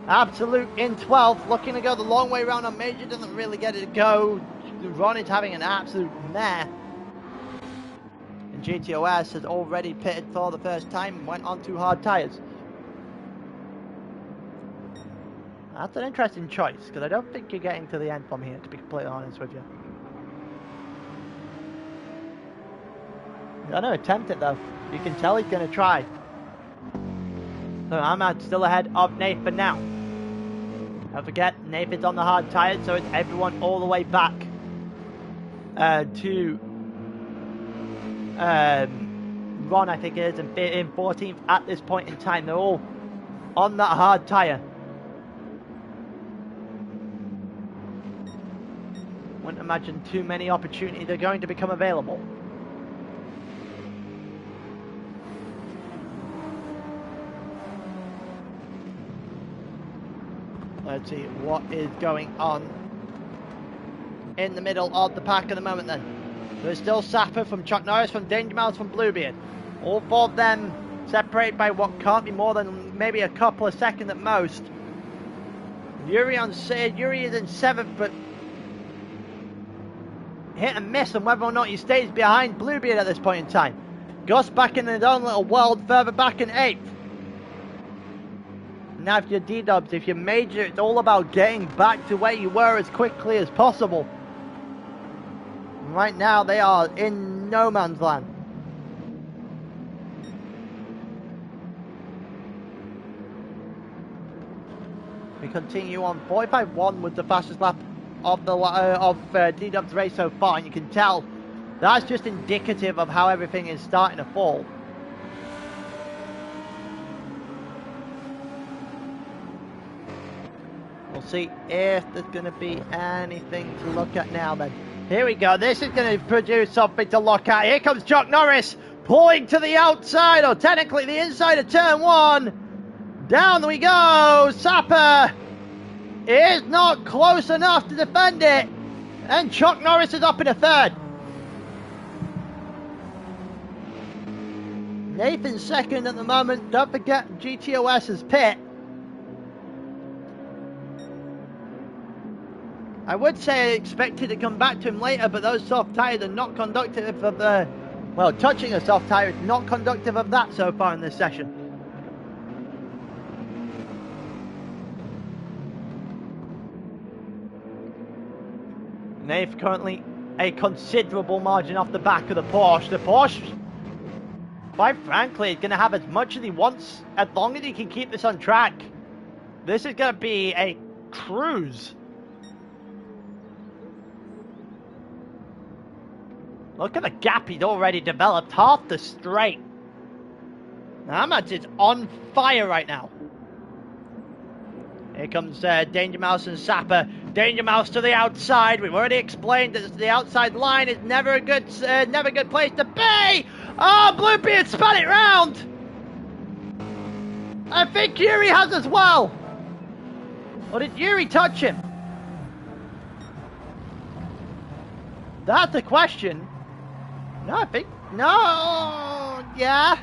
Absolute in 12th. Looking to go the long way round on Major, doesn't really get it to go. Ron is having an absolute meh. And GTOS has already pitted for the first time and went on 2 hard tyres. That's an interesting choice, because I don't think you're getting to the end from here, to be completely honest with you. I don't attempt it though. You can tell he's going to try. So Ahmad still ahead of Nath for now. Don't forget, Nath is on the hard tyres, so it's everyone all the way back to Ron, I think it is, in 14th at this point in time. They're all on that hard tyre. Wouldn't imagine too many opportunities are going to become available. Let's see what is going on in the middle of the pack at the moment then. There's still Sapper from Chuck Norris, from Danger Mouse, from Bluebeard. All 4 of them separated by what can't be more than maybe a couple of seconds at most. Yuri is in 7th, but hit and miss on whether or not he stays behind Bluebeard at this point in time. Gus back in his own little world, further back in 8th. Now if you're D-Dubs, if you're Major, it's all about getting back to where you were as quickly as possible. Right now they are in no man's land. We continue on. 45.1 was the fastest lap of the D-Dubs race so far, and you can tell that's just indicative of how everything is starting to fall. We'll see if there's going to be anything to look at now then. Here we go. This is going to produce something to look at. Here comes Chuck Norris pulling to the outside, or technically the inside of turn 1. Down we go. Sapper is not close enough to defend it. And Chuck Norris is up in a 3rd. Nathan's 2nd at the moment. Don't forget GTOS's pit. I would say I expected to come back to him later, but those soft tyres are not conductive of the... Well, touching a soft tyre is not conductive of that so far in this session. Nath currently a considerable margin off the back of the Porsche. The Porsche, quite frankly, is going to have as much as he wants, as long as he can keep this on track. This is going to be a cruise. Look at the gap he's already developed, half the straight. Ahmad is on fire right now. Here comes Danger Mouse and Sapper. Danger Mouse to the outside. We've already explained that the outside line is never a good place to be. Oh, Bluebeard spun it round. I think Yuri has as well. Or did Yuri touch him? That's the question. No, I think... No! Yeah.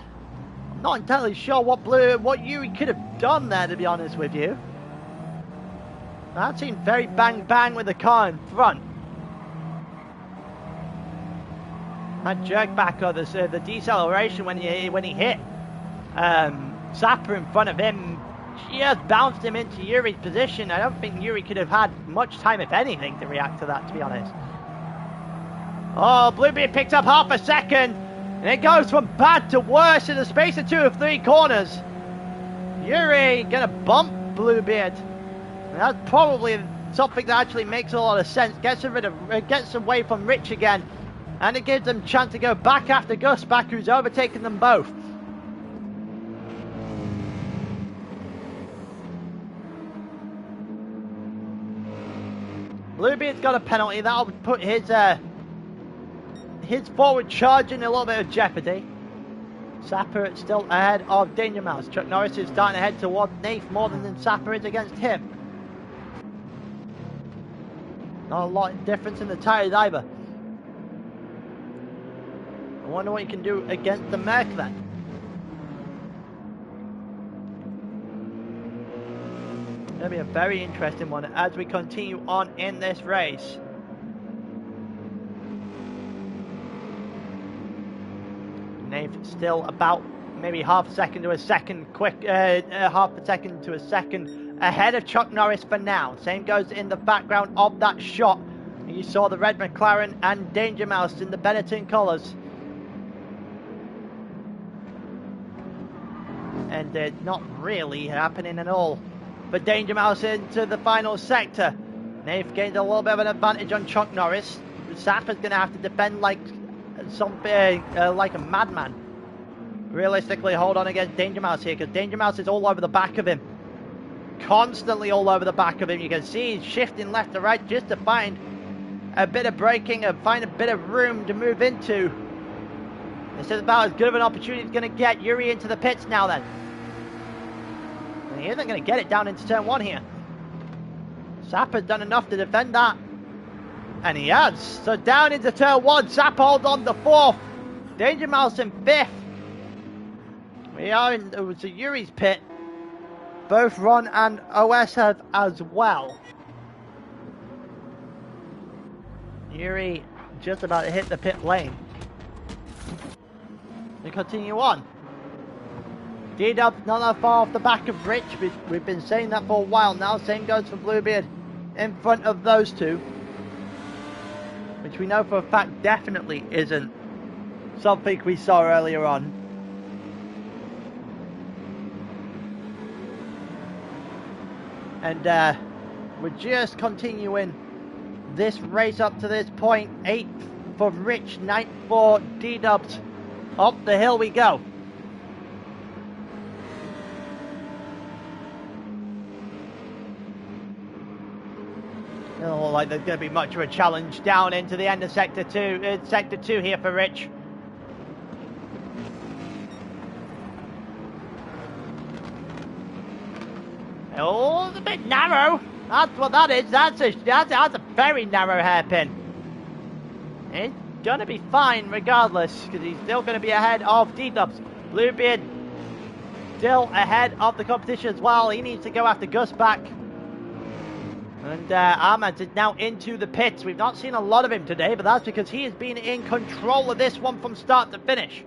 I'm not entirely sure what Yuri could have done there, to be honest with you. That seemed very bang with the car in front. That jerk back or the deceleration when he hit Sapper in front of him just bounced him into Yuri's position. I don't think Yuri could have had much time, if anything, to react to that, to be honest. Oh, Bluebeard picks up half a second, and it goes from bad to worse in the space of 2 or 3 corners. Yuri gonna bump Bluebeard. And that's probably something that actually makes a lot of sense. Gets away from Rich again, and it gives them a chance to go back after Gus back, who's overtaken them both. Bluebeard's got a penalty. That'll put his forward charge in a little bit of jeopardy. Sapper still ahead of Danger Mouse. Chuck Norris is starting to head towards Nath more than Sapper is against him. Not a lot of difference in the tyres either. I wonder what you can do against the Merc then. It'll be a very interesting one as we continue on in this race. Nath still about maybe half a second to a second ahead of Chuck Norris for now. Same goes in the background of that shot. You saw the red McLaren and Danger Mouse in the Benetton colours. And it's not really happening at all. But Danger Mouse into the final sector. Nath gains a little bit of an advantage on Chuck Norris. Sapper's going to have to defend like something like a madman. Realistically, hold on against Danger Mouse here, because Danger Mouse is all over the back of him. Constantly all over the back of him. You can see he's shifting left to right just to find a bit of braking and find a bit of room to move into. This is about as good of an opportunity as going to get. Yuri into the pits now then. And he isn't going to get it down into turn 1 here. Sapper's done enough to defend that. And he has. So down into turn 1. Sapper holds on to 4th. Danger Mouse in 5th. We are in Yuri's pit. Both Ron and OS have as well. Yuri just about to hit the pit lane. We continue on. D-Dub not that far off the back of Rich. We've been saying that for a while now. Same goes for Bluebeard in front of those two. Which we know for a fact definitely isn't something we saw earlier on. And we're just continuing this race up to this point. 8th for Rich, 9th for D-Dubs. Up the hill we go. It doesn't look like there's going to be much of a challenge down into the end of Sector 2 here for Rich. Oh, it's a bit narrow. That's what that is. That's a very narrow hairpin. It's going to be fine regardless, because he's still going to be ahead of D-Dubs. Bluebeard still ahead of the competition as well. He needs to go after Gus back. And Ahmed is now into the pits. We've not seen a lot of him today, but that's because he has been in control of this one from start to finish.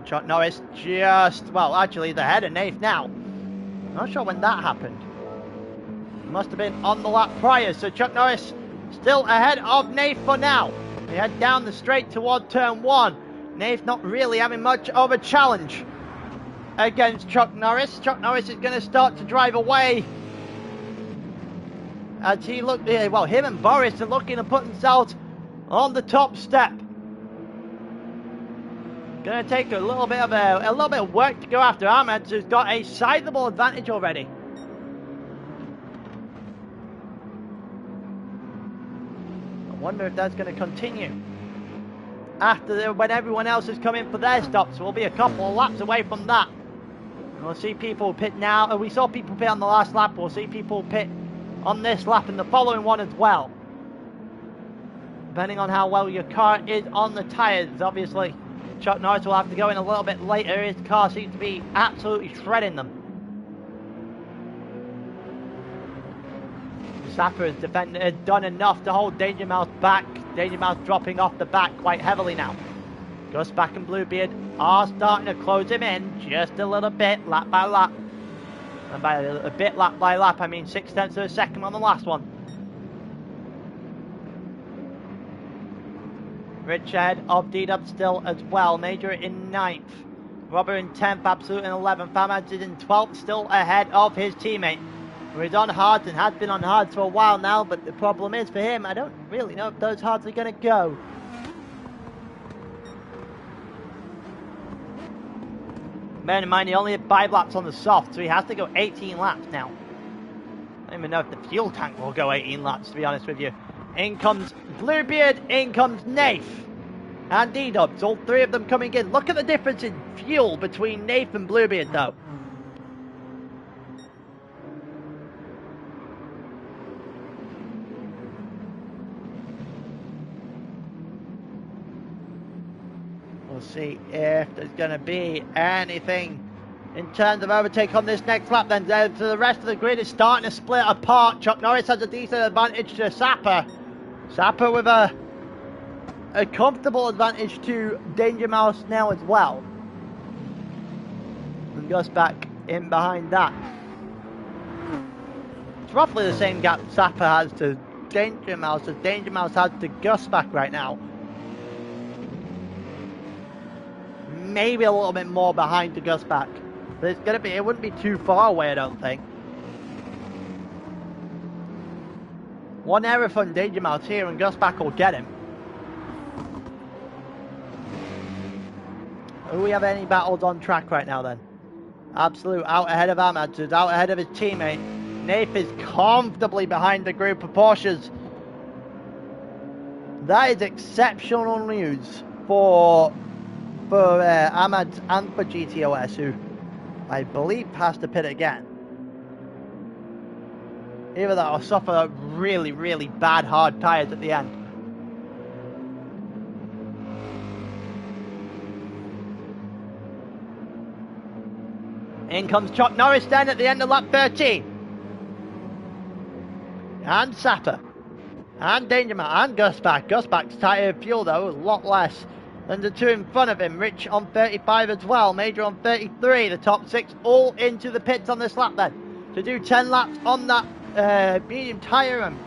Chuck Norris just, well, actually the head of Nath now. Not sure when that happened. Must have been on the lap prior, so Chuck Norris still ahead of Nath for now. They head down the straight toward turn 1. Nath not really having much of a challenge against Chuck Norris. Chuck Norris is going to start to drive away. As he looked, well, him and Boris are looking to put themselves on the top step. Going to take a little bit of work to go after Ahmed, who's got a sizable advantage already. I wonder if that's going to continue after when everyone else has come in for their stops. We'll be a couple of laps away from that. We'll see people pit now. We saw people pit on the last lap. We'll see people pit on this lap and the following one as well. Depending on how well your car is on the tyres, obviously. Chuck Norris will have to go in a little bit later. His car seems to be absolutely shredding them. Sapper has done enough to hold Danger Mouse back. Danger Mouse dropping off the back quite heavily now. Gusback and Bluebeard are starting to close him in just a little bit, lap by lap. And by a bit lap by lap, I mean 0.6 of a second on the last one. Rich ahead of D-Dub still as well. Major in 9th. Robert in 10th, Absolute in 11th. Ahmad is in 12th, still ahead of his teammate. He's on hards and has been on hards for a while now, but the problem is for him, I don't really know if those hards are going to go. Bear in mind, he only had 5 laps on the soft, so he has to go 18 laps now. I don't even know if the fuel tank will go 18 laps, to be honest with you. In comes Bluebeard, in comes Nath, and D-Dubs, all 3 of them coming in. Look at the difference in fuel between Nath and Bluebeard, though. We'll see if there's going to be anything in terms of overtake on this next lap. Then to the rest of the grid is starting to split apart. Chuck Norris has a decent advantage to Sapper. Sapper with a comfortable advantage to Danger Mouse now as well. And Gusback in behind that. It's roughly the same gap Sapper has to Danger Mouse as Danger Mouse has to Gusback right now. Maybe a little bit more behind to Gusback. But it's gonna be, it wouldn't be too far away, I don't think. One error from Danger Mouse here and Gusback will get him. Do we have any battles on track right now then? Absolute out ahead of Ahmad, who's out ahead of his teammate. Nath is comfortably behind the group of Porsches. That is exceptional news for Ahmad and for GTOS, who I believe has to pit again. Either that or suffer really, really bad hard tyres at the end. In comes Chuck Norris then at the end of lap 13. And Sapper. And Dangerman and Gusback. Gusback's tyre fuel though, a lot less than the 2 in front of him. Rich on 35 as well. Major on 33. The top 6 all into the pits on this lap then. To do 10 laps on that medium tyre. And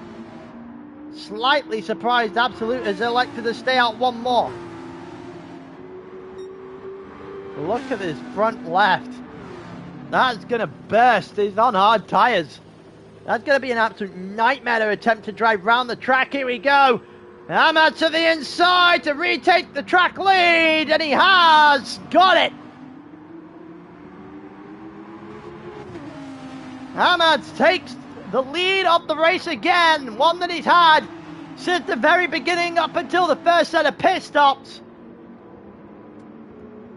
slightly surprised Absolute has elected to stay out one more. Look at this front left. That's going to burst. He's on hard tyres. That's going to be an absolute nightmare to attempt to drive round the track. Here we go. Ahmad to the inside to retake the track lead. And he has got it. Ahmad takes the lead of the race again. One that he's had since the very beginning up until the first set of pit stops.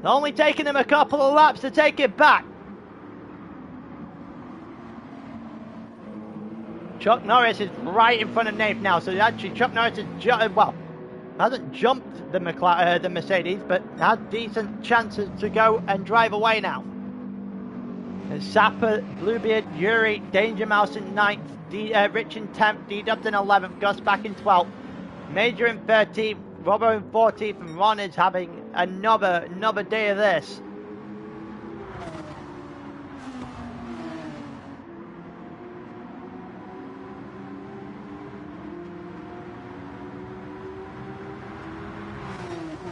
Only taking him a couple of laps to take it back. Chuck Norris is right in front of Nath now, so actually Chuck Norris has hasn't jumped the Mercedes, but has decent chances to go and drive away now. There's Sapper, Bluebeard, Yuri, Danger Mouse in 9th, Rich in 10th, D-Dubs in 11th, Gusback in 12th, Major in 13th, Robbo in 14th, and Ron is having another day of this.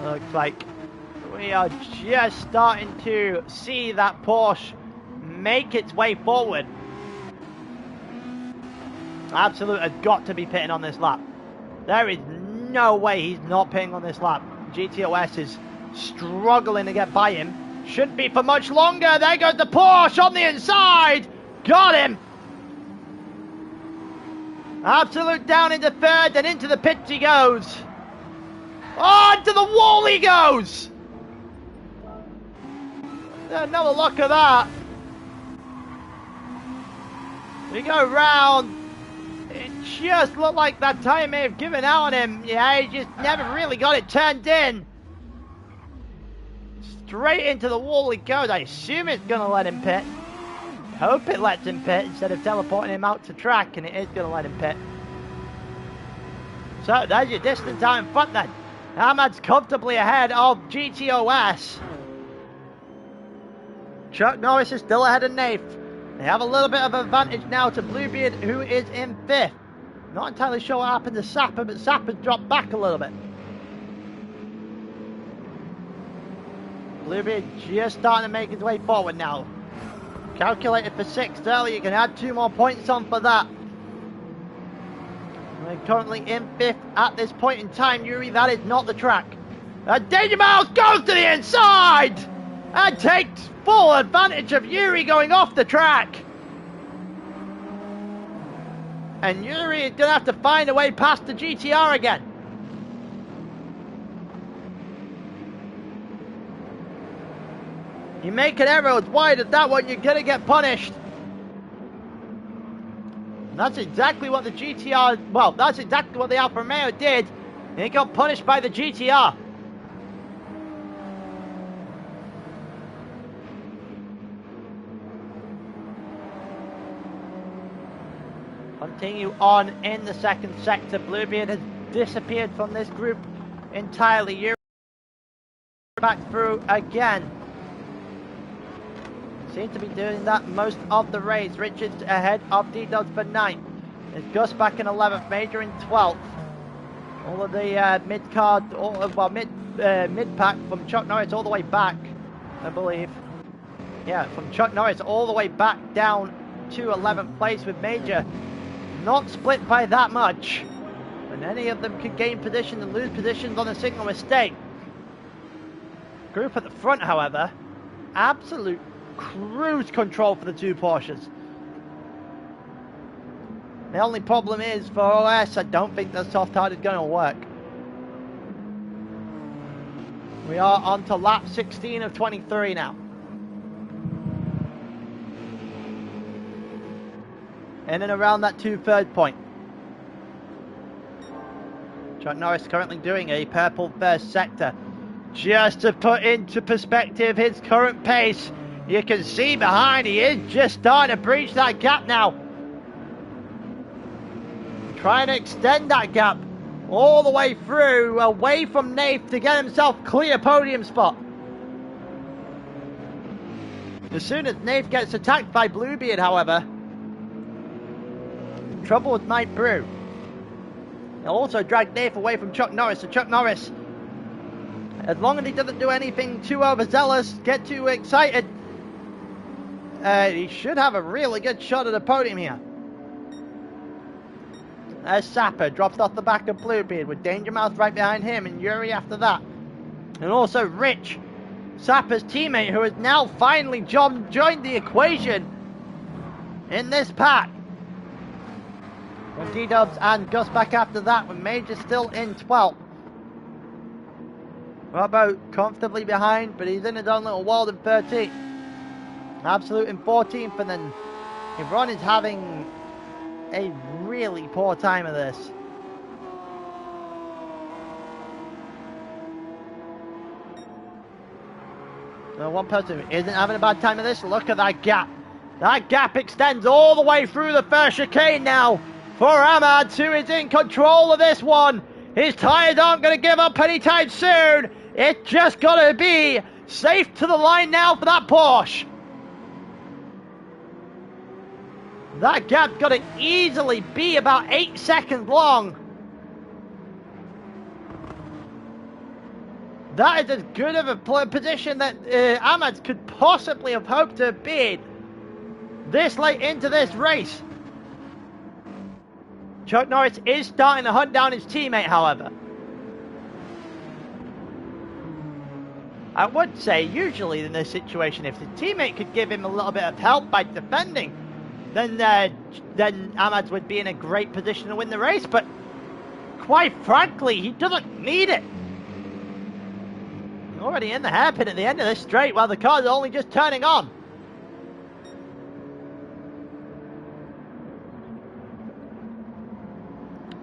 Looks like we are just starting to see that Porsche make its way forward. Absolute has got to be pitting on this lap. There is no way he's not pitting on this lap. GTOS is struggling to get by him. Shouldn't be for much longer. There goes the Porsche on the inside. Got him. Absolute down into 3rd and into the pits he goes. Oh, into the wall he goes! Another look at that. We go round. It just looked like that tyre may have given out on him. Yeah, he just never really got it turned in. Straight into the wall he goes. I assume it's going to let him pit. Hope it lets him pit instead of teleporting him out to track, and it is going to let him pit. So there's your distance out in front then. Ahmad's comfortably ahead of GTOS. Chuck Norris is still ahead of Nath. They have a little bit of advantage now to Bluebeard, who is in 5th. Not entirely sure what happened to Sapper, but Sapper's dropped back a little bit. Bluebeard just starting to make his way forward now. Calculated for 6th earlier, you can add 2 more points on for that. We're currently in 5th at this point in time, Yuri. That is not the track. Danger Mouse goes to the inside and takes full advantage of Yuri going off the track. And Yuri is going to have to find a way past the GTR again. You make an error as wide as that one, you're going to get punished. And that's exactly what the GTR, well, that's exactly what the Alfa Romeo did. And it got punished by the GTR. Continue on in the 2nd sector. Bluebeard has disappeared from this group entirely. You're back through again. Seems to be doing that most of the race. Richards ahead of D-Dubs for 9th. It's Gus back in 11th, Major in 12th. All of the mid-card, mid-pack from Chuck Norris all the way back, I believe. Yeah, from Chuck Norris all the way back down to 11th place with Major. Not split by that much. And any of them could gain position and lose positions on a single mistake. Group at the front, however, absolute cruise control for the 2 Porsches. The only problem is for OS, I don't think the soft hard is going to work. We are on to lap 16 of 23 now. In and around that 2/3 point. Chuck Norris currently doing a purple first sector. Just to put into perspective his current pace, you can see behind he is just starting to breach that gap now. Trying to extend that gap all the way through, away from Nath to get himself clear podium spot. As soon as Nath gets attacked by Bluebeard, however, trouble might brew. He'll also drag Nath away from Chuck Norris, so Chuck Norris, as long as he doesn't do anything too overzealous, get too excited, he should have a really good shot at the podium here. As Sapper drops off the back of Bluebeard with Danger Mouse right behind him and Yuri after that. And also Rich, Sapper's teammate, who has now finally joined the equation in this pack. With D-Dubs and Gus back after that, with Major still in 12th. Robbo comfortably behind, but he's in his own little world in 13th. Absolute in 14th, and then Ron is having a really poor time of this. So one person who isn't having a bad time of this, look at that gap. That gap extends all the way through the first chicane now for Ahmad, who is in control of this one. His tyres aren't going to give up anytime soon. It's just got to be safe to the line now for that Porsche. That gap's got to easily be about 8 seconds long. That is as good of a position that Ahmad could possibly have hoped to have been this late into this race. Chuck Norris is starting to hunt down his teammate, however. I would say, usually in this situation, if the teammate could give him a little bit of help by defending, then Ahmad would be in a great position to win the race, but quite frankly, he doesn't need it. Already in the hairpin at the end of this straight while the car's only just turning on.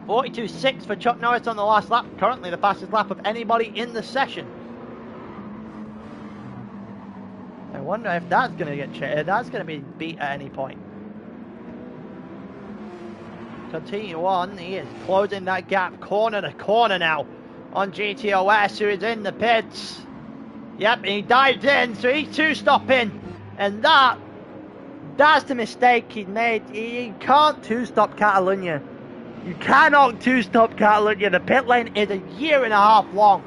.42.6 for Chuck Norris on the last lap, currently the fastest lap of anybody in the session. I wonder if that's going to get that's going to be beat at any point. Continue on, he is closing that gap corner to corner now on GTOS, who is in the pits. Yep, he dived in, so he's two-stopping. And that's the mistake he made. You can't two-stop Catalunya. You cannot two-stop Catalunya. The pit lane is a year and a half long.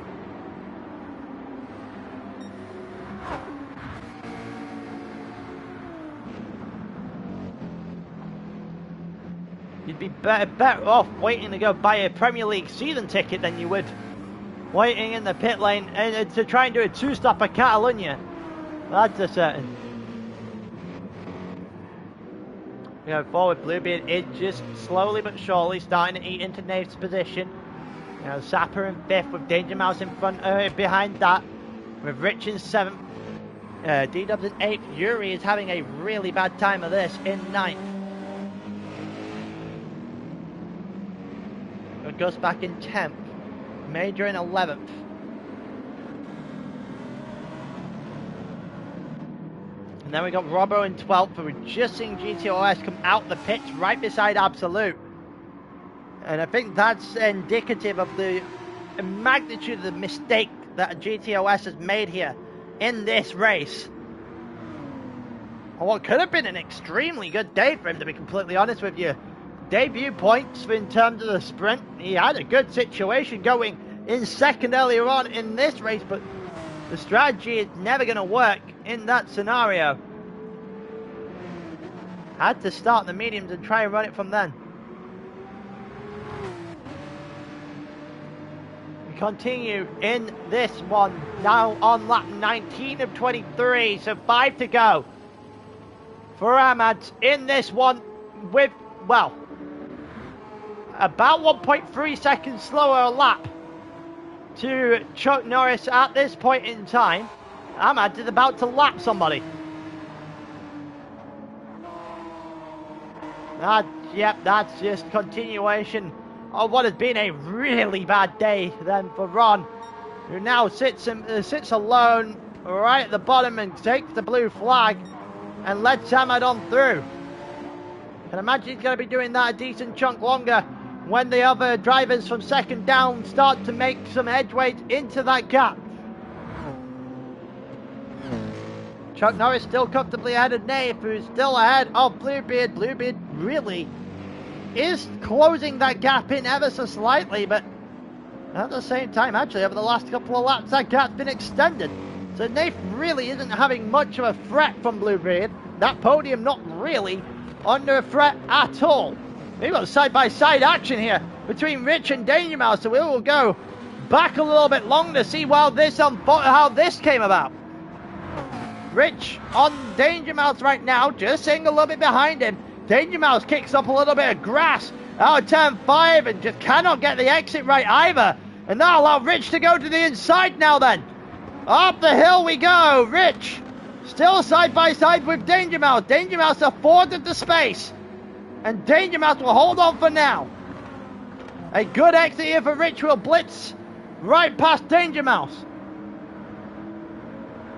You'd be better off waiting to go buy a Premier League season ticket than you would waiting in the pit lane and to try and do a two-stop at Catalunya. That's a certain. Forward, Bluebeard is just slowly but surely starting to eat into Nate's position. Zappa in 5th with Danger Mouse in front, behind that. With Rich in 7th. D-Dubs in 8th. Yuri is having a really bad time of this in 9th. Gus back in 10th. Major in 11th. And then we got Robbo in 12th, and we're just seeing GTOS come out the pits right beside Absolute. And I think that's indicative of the magnitude of the mistake that GTOS has made here in this race. On what could have been an extremely good day for him, to be completely honest with you. Debut points in terms of the sprint. He had a good situation going in second earlier on in this race, but the strategy is never going to work in that scenario. Had to start the mediums and try and run it from then. We continue in this one, now on lap 19 of 23, so 5 to go for Ahmad in this one with, well, about 1.3 seconds slower a lap to Chuck Norris at this point in time. Ahmad is about to lap somebody. Yep, that's just continuation of what has been a really bad day then for Ron, who now sits alone right at the bottom and takes the blue flag and lets Ahmad on through. I can imagine he's going to be doing that a decent chunk longer when the other drivers from second down start to make some headway into that gap. Chuck Norris still comfortably ahead of Nave, who's still ahead of Bluebeard. Bluebeard really is closing that gap in ever so slightly, but at the same time, actually, over the last couple of laps, that gap's been extended. So Nave really isn't having much of a threat from Bluebeard. That podium not really under a threat at all. We've got side-by-side action here between Rich and Danger Mouse, so we will go back a little bit long to see how this came about. Rich on Danger Mouse right now, just sitting a little bit behind him. Danger Mouse kicks up a little bit of grass out of turn 5 and just cannot get the exit right either. And that'll allow Rich to go to the inside now then. Up the hill we go. Rich still side-by-side with Danger Mouse. Danger Mouse afforded the space. And Danger Mouse will hold on for now. A good exit here for Rich, will blitz right past Danger Mouse.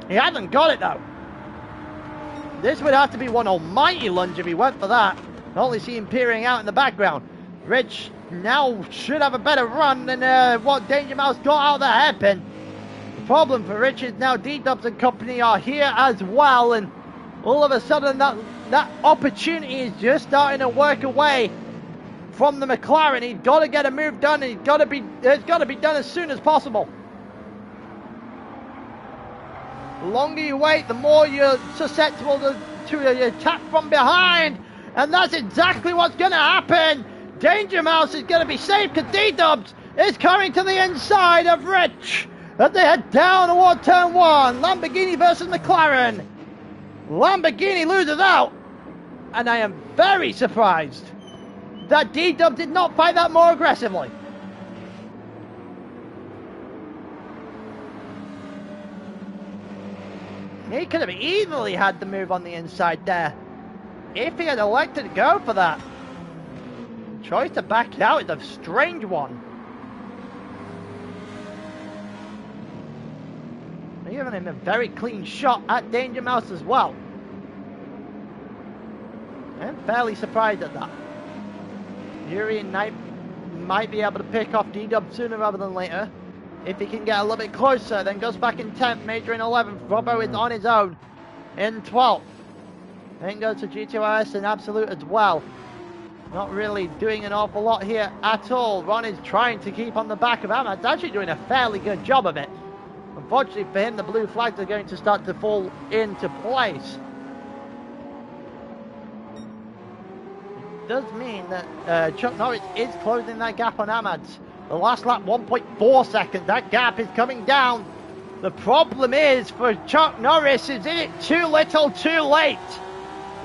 He hasn't got it though. This would have to be one almighty lunge if he went for that. Only see him peering out in the background. Rich now should have a better run than what Danger Mouse got out of the hairpin. The problem for Rich is now D-Dubs and company are here as well, and all of a sudden that opportunity is just starting to work away from the McLaren. He's got to get a move done, and it's got to be done as soon as possible. The longer you wait, the more you're susceptible to an attack from behind, and that's exactly what's going to happen. Danger Mouse is going to be safe because D-Dubs is coming to the inside of Rich as they head down toward turn 1. Lamborghini versus McLaren. Lamborghini loses out, and I am very surprised that D-Dub did not fight that more aggressively. He could have easily had the move on the inside there if he had elected to go for that. Choice to back it out is a strange one. Giving him a very clean shot at Danger Mouse as well. I'm fairly surprised at that. Yuri and Knight might be able to pick off D-Dub sooner rather than later. If he can get a little bit closer, then goes back in 10th, Major in 11th. Robbo is on his own in 12th. Then goes to GT7 in absolute as well. Not really doing an awful lot here at all. Ron is trying to keep on the back of Ahmad's actually doing a fairly good job of it. Unfortunately for him, the blue flags are going to start to fall into place. It does mean that Chuck Norris is closing that gap on Ahmad's. The last lap, 1.4 seconds. That gap is coming down. The problem is for Chuck Norris, is it too little too late?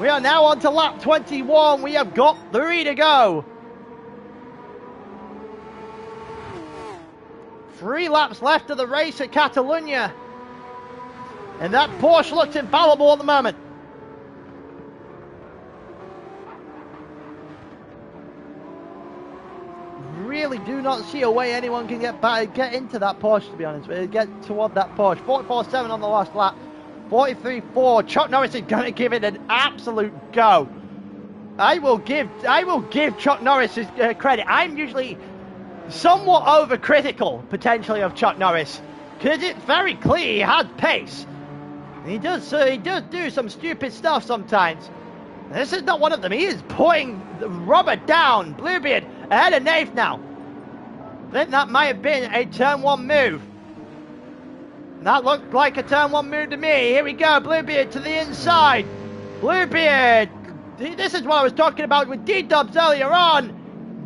We are now on to lap 21. We have got 3 to go. 3 laps left of the race at Catalonia. And that Porsche looks infallible at the moment. Really do not see a way anyone can get into that Porsche, to be honest. Get toward that Porsche. 44.7 on the last lap. 43.4. Chuck Norris is going to give it an absolute go. I will give Chuck Norris his credit. I'm usually somewhat overcritical, potentially, of Chuck Norris, because it's very clear he has pace. And he does do some stupid stuff sometimes. This is not one of them. He is putting the rubber down. Bluebeard ahead of Nath now. I think that might have been a turn 1 move. That looked like a turn 1 move to me. Here we go. Bluebeard to the inside. Bluebeard. This is what I was talking about with D-Dubs earlier on.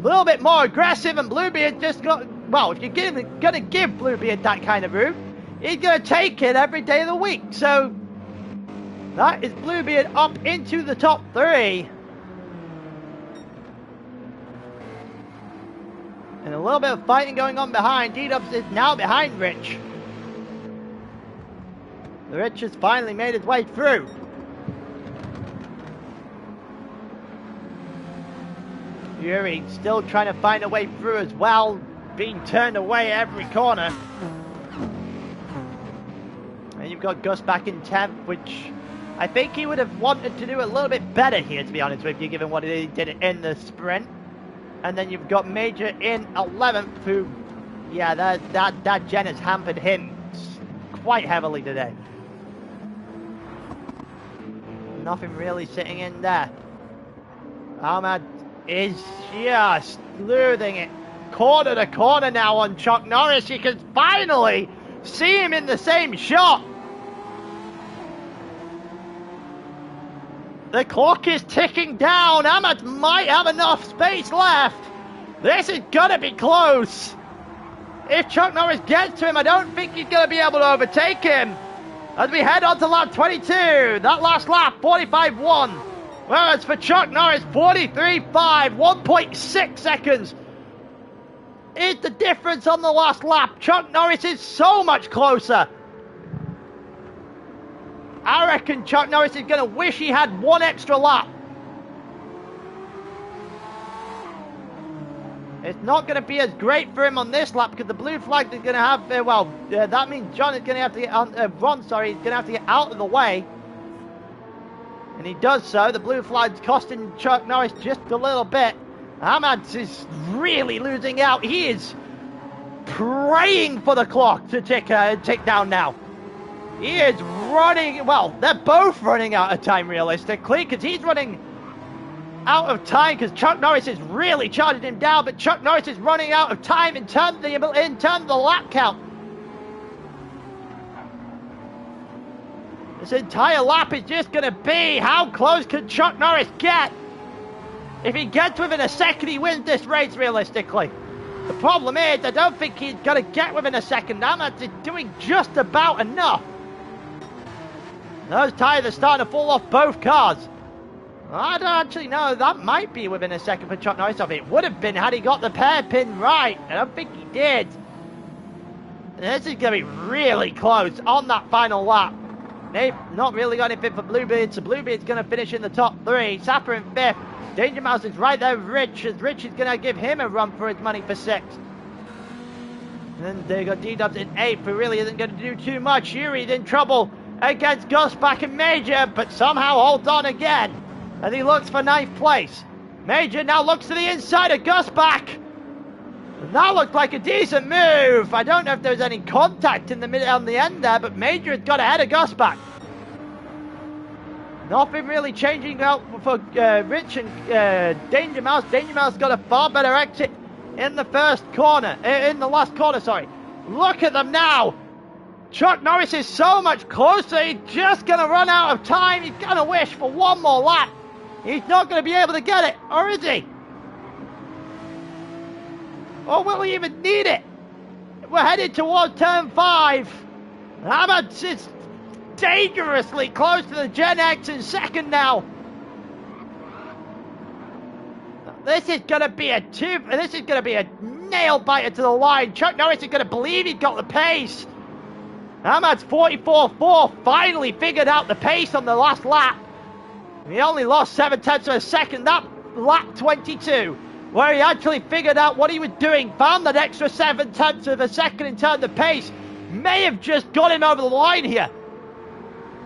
A little bit more aggressive, and Bluebeard just got... Well, if you're going to give Bluebeard that kind of route, he's going to take it every day of the week. So... that is Bluebeard up into the top 3. And a little bit of fighting going on behind. D-Dubs is now behind Rich. Rich has finally made his way through. Yuri still trying to find a way through as well. Being turned away every corner. And you've got Gus back in 10th, which... I think he would have wanted to do a little bit better here, to be honest with you, given what he did in the sprint. And then you've got Major in 11th, who, yeah, that gen has hampered him quite heavily today. Nothing really sitting in there. Ahmad is just losing it. Corner to corner now on Chuck Norris. You can finally see him in the same shot. The clock is ticking down. Ahmad might have enough space left. This is going to be close. If Chuck Norris gets to him, I don't think he's going to be able to overtake him. As we head on to lap 22. That last lap, 45.1. Whereas for Chuck Norris, 43.5. 1.6 seconds is the difference on the last lap. Chuck Norris is so much closer. I reckon Chuck Norris is going to wish he had one extra lap. It's not going to be as great for him on this lap because the blue flag is going to have, that means John is going to have to get on, Ron, sorry, he's going to have to get out of the way. And he does so. The blue flag's costing Chuck Norris just a little bit. Ahmad is really losing out. He is praying for the clock to tick down now. He is running, well, they're both running out of time realistically, because he's running out of time because Chuck Norris is really charging him down, but Chuck Norris is running out of time in terms of the lap count. This entire lap is just going to be how close can Chuck Norris get? If he gets within a second, he wins this race realistically. The problem is, I don't think he's going to get within a second. Ahmad is doing just about enough. Those tyres are starting to fall off both cars. I don't actually know. That might be within a second for Chuck Norris. It would have been had he got the hairpin right. I don't think he did. This is going to be really close on that final lap. They've not really got anything for Bluebeard, so Bluebeard's going to finish in the top 3. Sapper in 5th. Danger Mouse is right there with Rich, as Rich is going to give him a run for his money for 6th. And then they got D-Dubs in 8th, who really isn't going to do too much. Yuri's in trouble against Gus back in Major, but somehow holds on again as he looks for 9th place. Major now looks to the inside of Gus back. That looked like a decent move. I don't know if there was any contact in the middle on the end there, but Major had got ahead of Gus back. Nothing really changing out for Rich and Danger Mouse. Danger Mouse got a far better exit in the first corner, in the last corner, sorry. Look at them now. Chuck Norris is so much closer. He's just going to run out of time. He's going to wish for one more lap. He's not going to be able to get it, or is he? Or will he even need it? We're headed towards turn 5. Hamad is dangerously close to the Gen X in second now. This is going to be a nail biter to the line. Chuck Norris is going to believe he's got the pace. Hamad's 44.4 finally figured out the pace on the last lap. He only lost 7/10 of a second. That lap 22, where he actually figured out what he was doing, found that extra 7/10 of a second in terms of pace, may have just got him over the line here.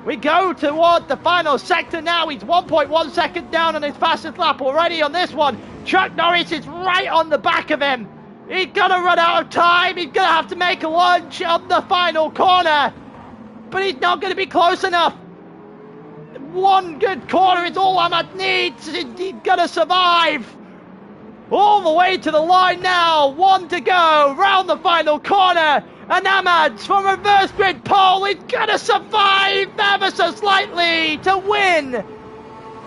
We go toward the final sector now. He's 1.1 seconds down on his fastest lap already on this one. Chuck Norris is right on the back of him. He's going to run out of time. He's going to have to make a lunge on the final corner. But he's not going to be close enough. One good corner is all Hamad needs. He's going to survive. All the way to the line now. One to go. Round the final corner. And Hamad from reverse grid pole is going to survive ever so slightly to win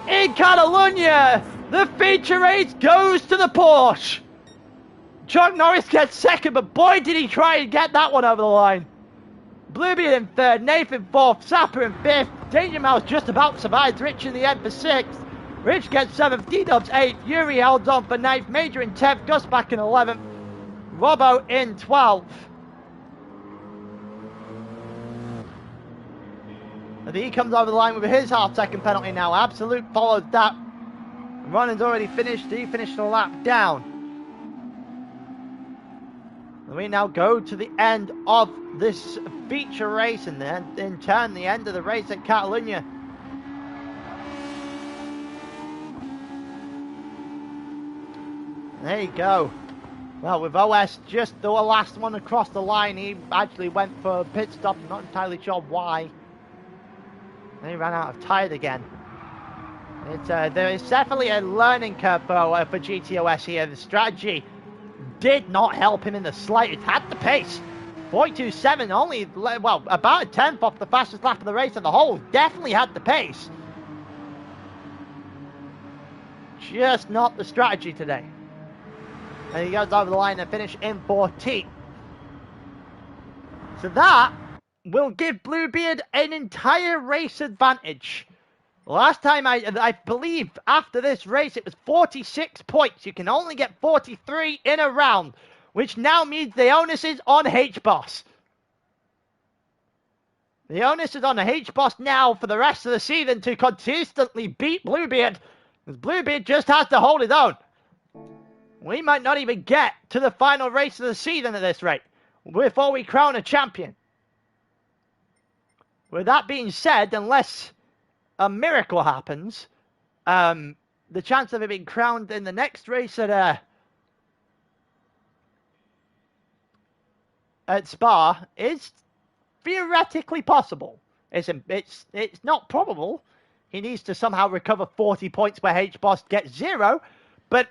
in Catalunya. The feature race goes to the Porsche. Chuck Norris gets second, but boy did he try and get that one over the line. Bluebeard in third, Nathan fourth, Sapper in fifth, Danger Mouse just about survives Rich in the end for sixth. Rich gets seventh, D-Dubs eighth, Yuri held on for ninth, Major in 10th, Gus back in 11th, Robbo in 12th. And he comes over the line with his half-second penalty now. Absolute follows that. Ronan's already finished. He finished the lap down. And we now go to the end of this feature race, and then in turn the end of the race at Catalunya. There you go. Well, with OS just the last one across the line, he actually went for a pit stop. I'm not entirely sure why. And he ran out of tyre again. There is definitely a learning curve for GTOS here. The strategy did not help him in the slightest. Had the pace. 42.7, only, well, about a tenth off the fastest lap of the race as a whole. Definitely had the pace. Just not the strategy today. And he goes over the line and finish in 14th. So that will give Bluebeard an entire race advantage. Last time, I believe, after this race, it was 46 points. You can only get 43 in a round, which now means the onus is on H-Boss. The onus is on H-Boss now for the rest of the season to consistently beat Bluebeard, because Bluebeard just has to hold his own. We might not even get to the final race of the season at this rate before we crown a champion. With that being said, unless a miracle happens, the chance of it being crowned in the next race at Spa is theoretically possible. It's not probable. He needs to somehow recover 40 points where H-Boss gets 0, but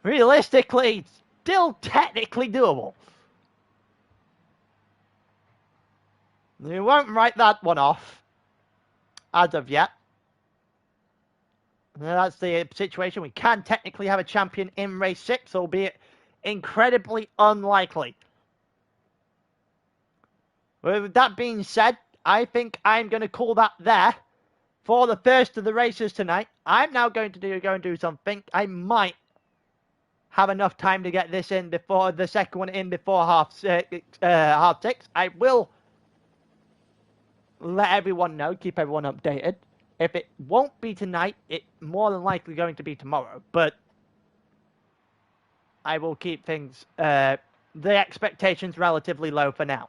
realistically, still technically doable. We won't write that one off as of yet. That's the situation. We can technically have a champion in race 6, albeit incredibly unlikely. With that being said, I think I'm going to call that there for the first of the races tonight. I'm now going to go and do something. I might have enough time to get this in before the second one in before half 6. I will let everyone know, keep everyone updated. If it won't be tonight, it's more than likely going to be tomorrow. But I will keep things, the expectations relatively low for now.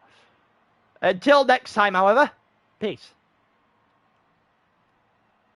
Until next time, however, peace.